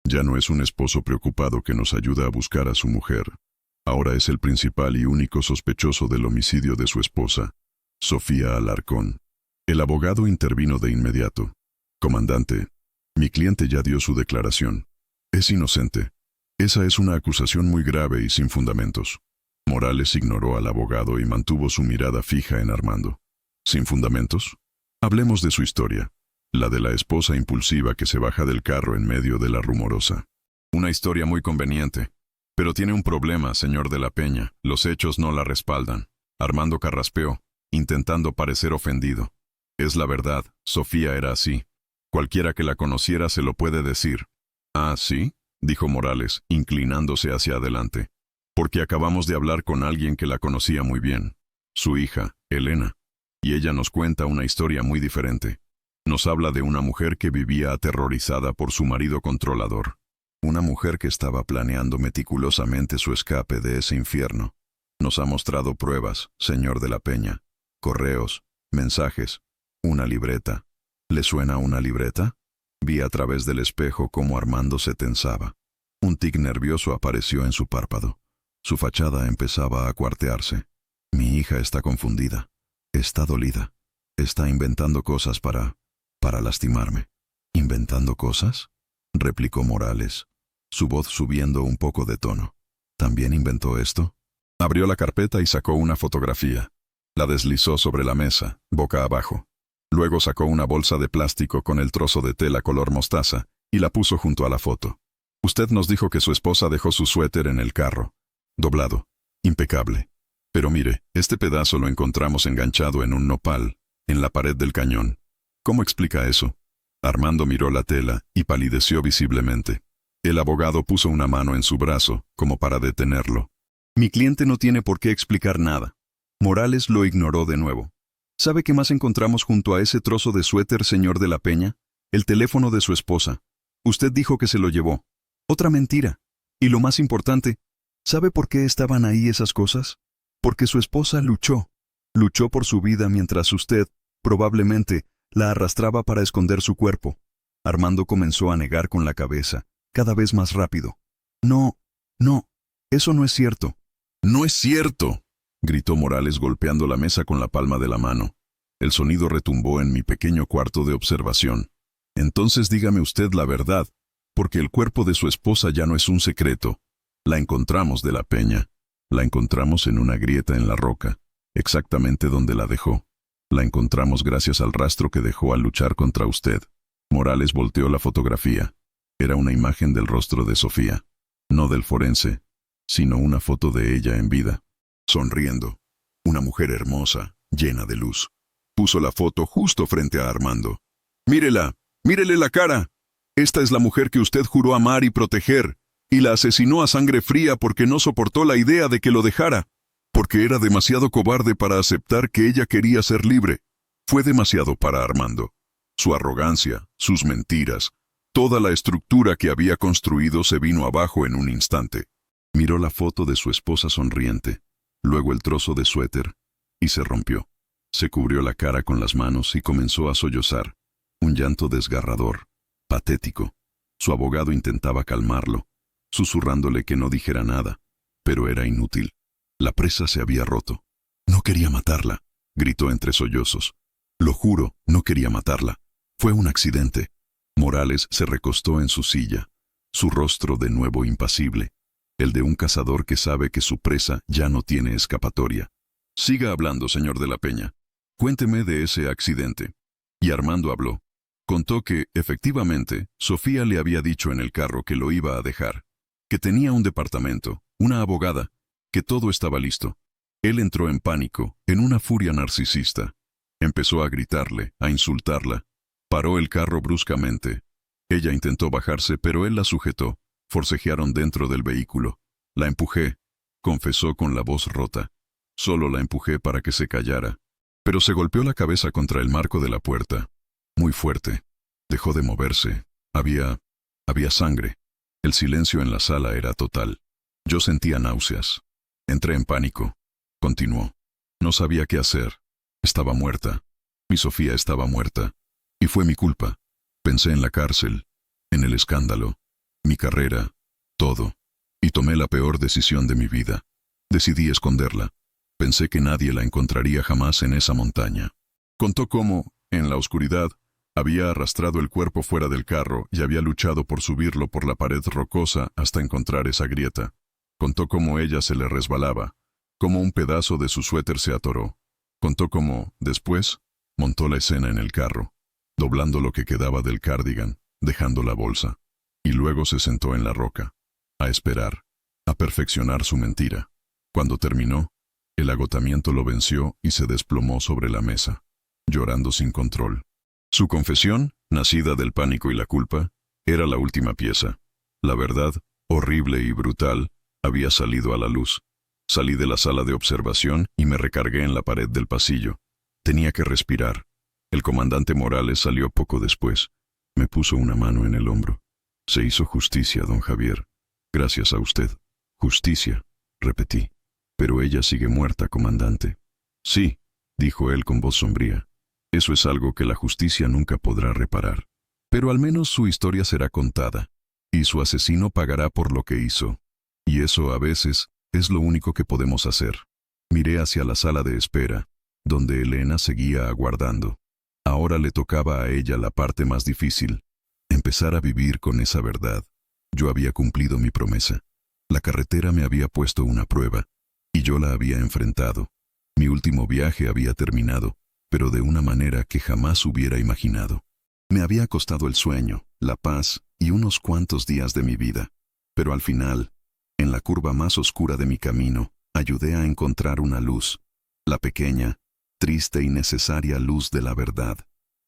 Ya no es un esposo preocupado que nos ayuda a buscar a su mujer. Ahora es el principal y único sospechoso del homicidio de su esposa, Sofía Alarcón. El abogado intervino de inmediato. «Comandante, mi cliente ya dio su declaración. Es inocente. Esa es una acusación muy grave y sin fundamentos». Morales ignoró al abogado y mantuvo su mirada fija en Armando. «¿Sin fundamentos? Hablemos de su historia. La de la esposa impulsiva que se baja del carro en medio de la rumorosa. Una historia muy conveniente. Pero tiene un problema, señor de la Peña. Los hechos no la respaldan». Armando carraspeó, intentando parecer ofendido. «Es la verdad, Sofía era así. Cualquiera que la conociera se lo puede decir». «¿Ah, sí?», dijo Morales, inclinándose hacia adelante. «Porque acabamos de hablar con alguien que la conocía muy bien. Su hija, Elena. Y ella nos cuenta una historia muy diferente. Nos habla de una mujer que vivía aterrorizada por su marido controlador. Una mujer que estaba planeando meticulosamente su escape de ese infierno. Nos ha mostrado pruebas, señor de la Peña. Correos, mensajes, una libreta». «¿Le suena una libreta?». Vi a través del espejo cómo Armando se tensaba. Un tic nervioso apareció en su párpado. Su fachada empezaba a cuartearse. «Mi hija está confundida. Está dolida. Está inventando cosas para lastimarme». «¿Inventando cosas?», replicó Morales, su voz subiendo un poco de tono. «¿También inventó esto?». Abrió la carpeta y sacó una fotografía. La deslizó sobre la mesa, boca abajo. Luego sacó una bolsa de plástico con el trozo de tela color mostaza y la puso junto a la foto. «Usted nos dijo que su esposa dejó su suéter en el carro. Doblado. Impecable. Pero mire, este pedazo lo encontramos enganchado en un nopal, en la pared del cañón. ¿Cómo explica eso?». Armando miró la tela y palideció visiblemente. El abogado puso una mano en su brazo, como para detenerlo. «Mi cliente no tiene por qué explicar nada». Morales lo ignoró de nuevo. «¿Sabe qué más encontramos junto a ese trozo de suéter, señor de la Peña? El teléfono de su esposa. Usted dijo que se lo llevó. Otra mentira. Y lo más importante, ¿sabe por qué estaban ahí esas cosas? Porque su esposa luchó. Luchó por su vida mientras usted, probablemente, la arrastraba para esconder su cuerpo». Armando comenzó a negar con la cabeza, cada vez más rápido. «No, eso no es cierto». «No es cierto», gritó Morales golpeando la mesa con la palma de la mano. El sonido retumbó en mi pequeño cuarto de observación. Entonces dígame usted la verdad, porque el cuerpo de su esposa ya no es un secreto. La encontramos de la Peña. La encontramos en una grieta en la roca, exactamente donde la dejó. La encontramos gracias al rastro que dejó al luchar contra usted. Morales volteó la fotografía. Era una imagen del rostro de Sofía, no del forense, sino una foto de ella en vida, sonriendo. Una mujer hermosa, llena de luz. Puso la foto justo frente a Armando. «Mírela, mírele la cara. Esta es la mujer que usted juró amar y proteger, y la asesinó a sangre fría porque no soportó la idea de que lo dejara, porque era demasiado cobarde para aceptar que ella quería ser libre. Fue demasiado para Armando. Su arrogancia, sus mentiras, toda la estructura que había construido se vino abajo en un instante». Miró la foto de su esposa sonriente, luego el trozo de suéter, y se rompió. Se cubrió la cara con las manos y comenzó a sollozar. Un llanto desgarrador, patético. Su abogado intentaba calmarlo, susurrándole que no dijera nada, pero era inútil. La presa se había roto. «No quería matarla», gritó entre sollozos. «Lo juro, no quería matarla. Fue un accidente». Morales se recostó en su silla, su rostro de nuevo impasible, el de un cazador que sabe que su presa ya no tiene escapatoria. «Siga hablando, señor de la Peña. Cuénteme de ese accidente». Y Armando habló. Contó que, efectivamente, Sofía le había dicho en el carro que lo iba a dejar, que tenía un departamento, una abogada, que todo estaba listo. Él entró en pánico, en una furia narcisista. Empezó a gritarle, a insultarla. Paró el carro bruscamente. Ella intentó bajarse, pero él la sujetó. Forcejearon dentro del vehículo. «La empujé», confesó con la voz rota. «Solo la empujé para que se callara». Pero se golpeó la cabeza contra el marco de la puerta. Muy fuerte. Dejó de moverse. Había sangre. El silencio en la sala era total. Yo sentía náuseas. Entré en pánico. Continuó. No sabía qué hacer. Estaba muerta. Mi Sofía estaba muerta. Y fue mi culpa. Pensé en la cárcel, en el escándalo, mi carrera, todo. Y tomé la peor decisión de mi vida. Decidí esconderla. Pensé que nadie la encontraría jamás en esa montaña. Contó cómo, en la oscuridad, había arrastrado el cuerpo fuera del carro y había luchado por subirlo por la pared rocosa hasta encontrar esa grieta. Contó cómo ella se le resbalaba, cómo un pedazo de su suéter se atoró. Contó cómo, después, montó la escena en el carro, doblando lo que quedaba del cardigan, dejando la bolsa. Y luego se sentó en la roca, a esperar, a perfeccionar su mentira. Cuando terminó, el agotamiento lo venció y se desplomó sobre la mesa, llorando sin control. Su confesión, nacida del pánico y la culpa, era la última pieza. La verdad, horrible y brutal, había salido a la luz. Salí de la sala de observación y me recargué en la pared del pasillo. Tenía que respirar. El comandante Morales salió poco después. Me puso una mano en el hombro. «Se hizo justicia, don Javier. Gracias a usted». «Justicia», repetí. «Pero ella sigue muerta, comandante». «Sí», dijo él con voz sombría. «Eso es algo que la justicia nunca podrá reparar. Pero al menos su historia será contada, y su asesino pagará por lo que hizo. Y eso, a veces, es lo único que podemos hacer». Miré hacia la sala de espera, donde Elena seguía aguardando. Ahora le tocaba a ella la parte más difícil, empezar a vivir con esa verdad. Yo había cumplido mi promesa. La carretera me había puesto una prueba, y yo la había enfrentado. Mi último viaje había terminado, pero de una manera que jamás hubiera imaginado. Me había costado el sueño, la paz y unos cuantos días de mi vida. Pero al final, en la curva más oscura de mi camino, ayudé a encontrar una luz. La pequeña, triste y necesaria luz de la verdad.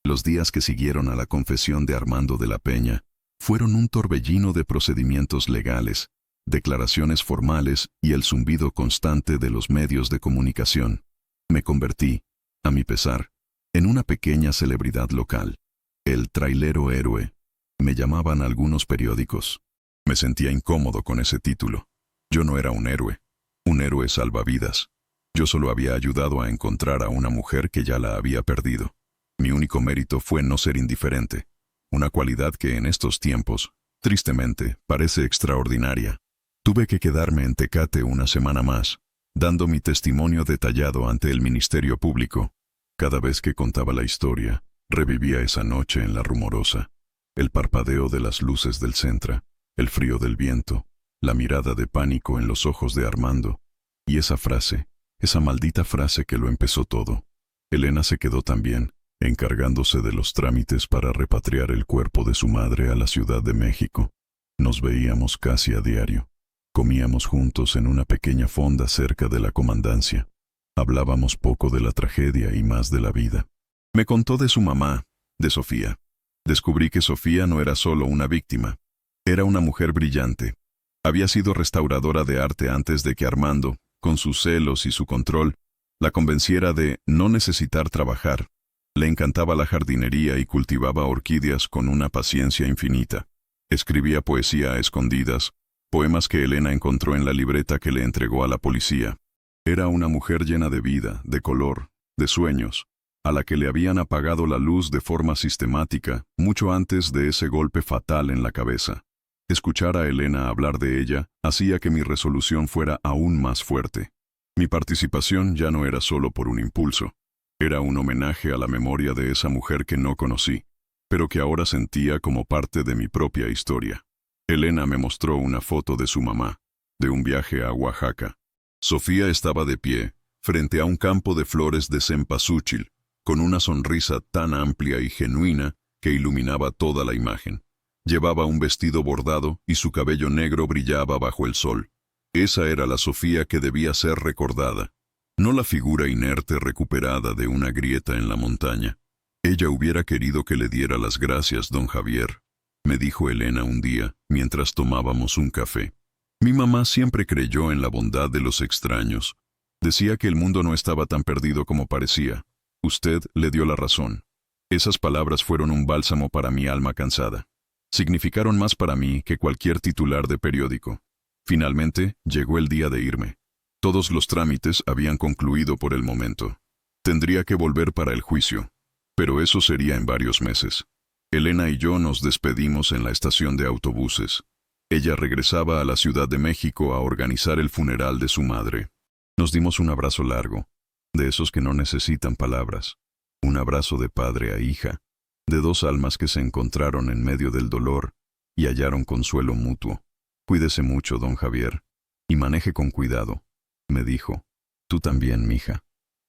Los días que siguieron a la confesión de Armando de la Peña fueron un torbellino de procedimientos legales, declaraciones formales y el zumbido constante de los medios de comunicación. Me convertí, a mi pesar, en una pequeña celebridad local. El trailero héroe. Me llamaban algunos periódicos. Me sentía incómodo con ese título. Yo no era un héroe salvavidas. Yo solo había ayudado a encontrar a una mujer que ya la había perdido. Mi único mérito fue no ser indiferente, una cualidad que en estos tiempos, tristemente, parece extraordinaria. Tuve que quedarme en Tecate una semana más. dando mi testimonio detallado ante el Ministerio Público. Cada vez que contaba la historia, revivía esa noche en La Rumorosa, el parpadeo de las luces del Centra, el frío del viento, la mirada de pánico en los ojos de Armando, y esa frase, esa maldita frase que lo empezó todo. Elena se quedó también, encargándose de los trámites para repatriar el cuerpo de su madre a la Ciudad de México. Nos veíamos casi a diario. Comíamos juntos en una pequeña fonda cerca de la comandancia. Hablábamos poco de la tragedia y más de la vida. Me contó de su mamá, de Sofía. Descubrí que Sofía no era solo una víctima. Era una mujer brillante. Había sido restauradora de arte antes de que Armando, con sus celos y su control, la convenciera de no necesitar trabajar. Le encantaba la jardinería y cultivaba orquídeas con una paciencia infinita. Escribía poesía a escondidas, poemas que Elena encontró en la libreta que le entregó a la policía. Era una mujer llena de vida, de color, de sueños, a la que le habían apagado la luz de forma sistemática mucho antes de ese golpe fatal en la cabeza. Escuchar a Elena hablar de ella hacía que mi resolución fuera aún más fuerte. Mi participación ya no era solo por un impulso. Era un homenaje a la memoria de esa mujer que no conocí, pero que ahora sentía como parte de mi propia historia. Elena me mostró una foto de su mamá, de un viaje a Oaxaca. Sofía estaba de pie, frente a un campo de flores de cempasúchil, con una sonrisa tan amplia y genuina que iluminaba toda la imagen. Llevaba un vestido bordado y su cabello negro brillaba bajo el sol. Esa era la Sofía que debía ser recordada, no la figura inerte recuperada de una grieta en la montaña. Ella hubiera querido que le diera las gracias, don Javier, me dijo Elena un día, mientras tomábamos un café. Mi mamá siempre creyó en la bondad de los extraños. Decía que el mundo no estaba tan perdido como parecía. Usted le dio la razón. Esas palabras fueron un bálsamo para mi alma cansada. Significaron más para mí que cualquier titular de periódico. Finalmente, llegó el día de irme. Todos los trámites habían concluido por el momento. Tendría que volver para el juicio, pero eso sería en varios meses. Elena y yo nos despedimos en la estación de autobuses. Ella regresaba a la Ciudad de México a organizar el funeral de su madre. Nos dimos un abrazo largo, de esos que no necesitan palabras. Un abrazo de padre a hija, de dos almas que se encontraron en medio del dolor y hallaron consuelo mutuo. Cuídese mucho, don Javier, y maneje con cuidado, me dijo. Tú también, mija.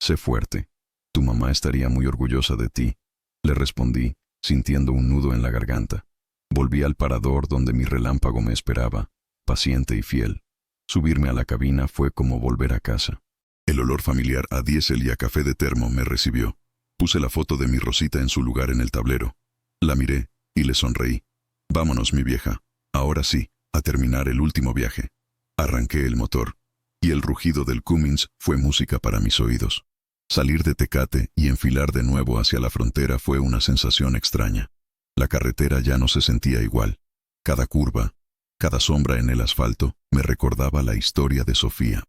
Sé fuerte. Tu mamá estaría muy orgullosa de ti, le respondí, sintiendo un nudo en la garganta. Volví al parador donde mi relámpago me esperaba, paciente y fiel. Subirme a la cabina fue como volver a casa. El olor familiar a diésel y a café de termo me recibió. Puse la foto de mi Rosita en su lugar en el tablero. La miré y le sonreí. Vámonos, mi vieja. Ahora sí, a terminar el último viaje. Arranqué el motor, y el rugido del Cummins fue música para mis oídos. Salir de Tecate y enfilar de nuevo hacia la frontera fue una sensación extraña. La carretera ya no se sentía igual. Cada curva, cada sombra en el asfalto, me recordaba la historia de Sofía.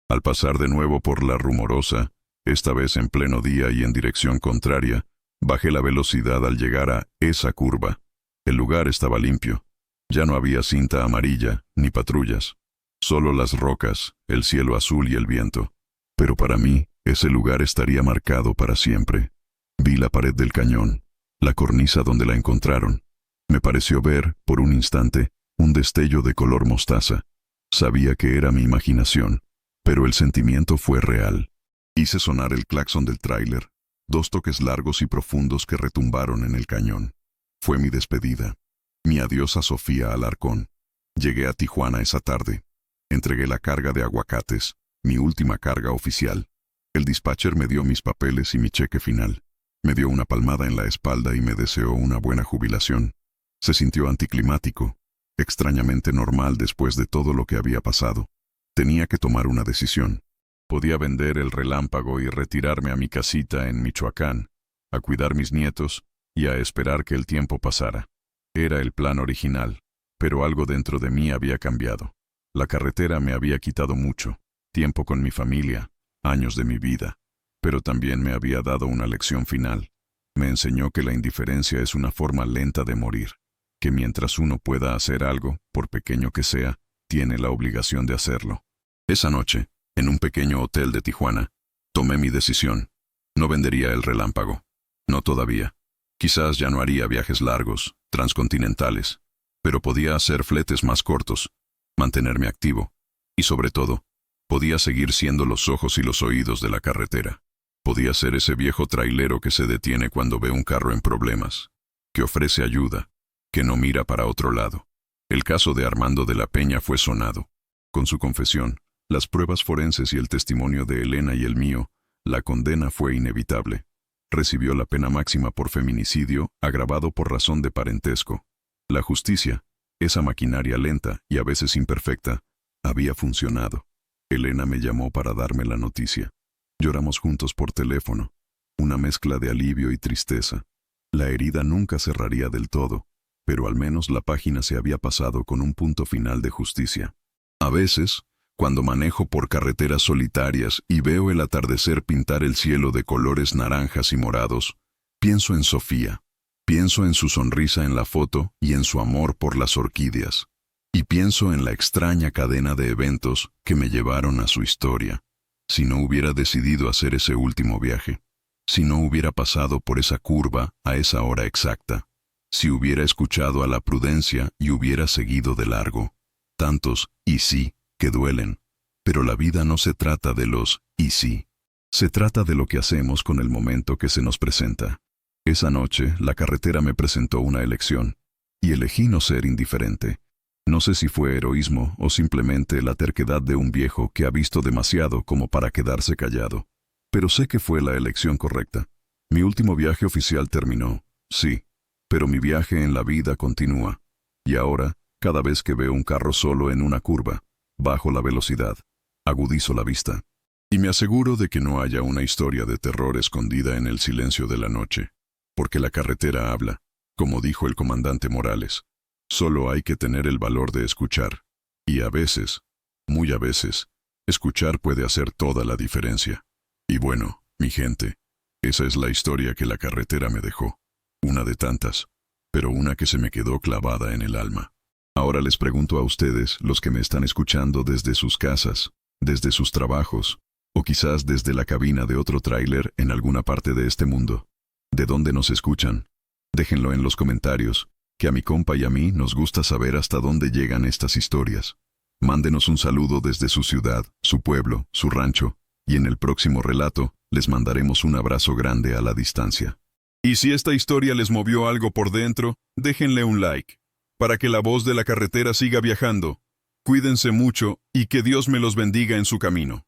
Al pasar de nuevo por La Rumorosa, esta vez en pleno día y en dirección contraria, bajé la velocidad al llegar a esa curva. El lugar estaba limpio. Ya no había cinta amarilla, ni patrullas. Solo las rocas, el cielo azul y el viento. Pero para mí, ese lugar estaría marcado para siempre. Vi la pared del cañón, la cornisa donde la encontraron. Me pareció ver, por un instante, un destello de color mostaza. Sabía que era mi imaginación, pero el sentimiento fue real. Hice sonar el claxon del tráiler, 2 toques largos y profundos que retumbaron en el cañón. Fue mi despedida, mi adiós a Sofía Alarcón. Llegué a Tijuana esa tarde. Entregué la carga de aguacates, mi última carga oficial. El dispatcher me dio mis papeles y mi cheque final. Me dio una palmada en la espalda y me deseó una buena jubilación. Se sintió anticlimático, extrañamente normal después de todo lo que había pasado. Tenía que tomar una decisión. Podía vender el relámpago y retirarme a mi casita en Michoacán, a cuidar mis nietos y a esperar que el tiempo pasara. Era el plan original, pero algo dentro de mí había cambiado. La carretera me había quitado mucho, tiempo con mi familia, años de mi vida, pero también me había dado una lección final. Me enseñó que la indiferencia es una forma lenta de morir, que mientras uno pueda hacer algo, por pequeño que sea, tiene la obligación de hacerlo. Esa noche, en un pequeño hotel de Tijuana, tomé mi decisión. No vendería el Relámpago. No todavía. Quizás ya no haría viajes largos, transcontinentales, pero podía hacer fletes más cortos, mantenerme activo, y sobre todo, podía seguir siendo los ojos y los oídos de la carretera. Podía ser ese viejo trailero que se detiene cuando ve un carro en problemas, que ofrece ayuda, que no mira para otro lado. El caso de Armando de la Peña fue sonado. Con su confesión, las pruebas forenses y el testimonio de Elena y el mío, la condena fue inevitable. Recibió la pena máxima por feminicidio, agravado por razón de parentesco. La justicia, esa maquinaria lenta y a veces imperfecta, había funcionado. Elena me llamó para darme la noticia. Lloramos juntos por teléfono, una mezcla de alivio y tristeza. La herida nunca cerraría del todo, pero al menos la página se había pasado con un punto final de justicia. A veces, cuando manejo por carreteras solitarias y veo el atardecer pintar el cielo de colores naranjas y morados, pienso en Sofía, pienso en su sonrisa en la foto y en su amor por las orquídeas, y pienso en la extraña cadena de eventos que me llevaron a su historia. Si no hubiera decidido hacer ese último viaje, si no hubiera pasado por esa curva a esa hora exacta, si hubiera escuchado a la prudencia y hubiera seguido de largo. Tantos y sí que duelen, pero la vida no se trata de los y sí. Se trata de lo que hacemos con el momento que se nos presenta. Esa noche, la carretera me presentó una elección, y elegí no ser indiferente. No sé si fue heroísmo o simplemente la terquedad de un viejo que ha visto demasiado como para quedarse callado. Pero sé que fue la elección correcta. Mi último viaje oficial terminó, sí, pero mi viaje en la vida continúa. Y ahora, cada vez que veo un carro solo en una curva, bajo la velocidad, agudizo la vista. Y me aseguro de que no haya una historia de terror escondida en el silencio de la noche. Porque la carretera habla, como dijo el comandante Morales. Solo hay que tener el valor de escuchar. Y a veces, muy a veces, escuchar puede hacer toda la diferencia. Y bueno, mi gente, esa es la historia que la carretera me dejó. Una de tantas, pero una que se me quedó clavada en el alma. Ahora les pregunto a ustedes, los que me están escuchando desde sus casas, desde sus trabajos, o quizás desde la cabina de otro tráiler en alguna parte de este mundo. ¿De dónde nos escuchan? Déjenlo en los comentarios, que a mi compa y a mí nos gusta saber hasta dónde llegan estas historias. Mándenos un saludo desde su ciudad, su pueblo, su rancho, y en el próximo relato les mandaremos un abrazo grande a la distancia. Y si esta historia les movió algo por dentro, déjenle un like, para que la voz de la carretera siga viajando. Cuídense mucho y que Dios me los bendiga en su camino.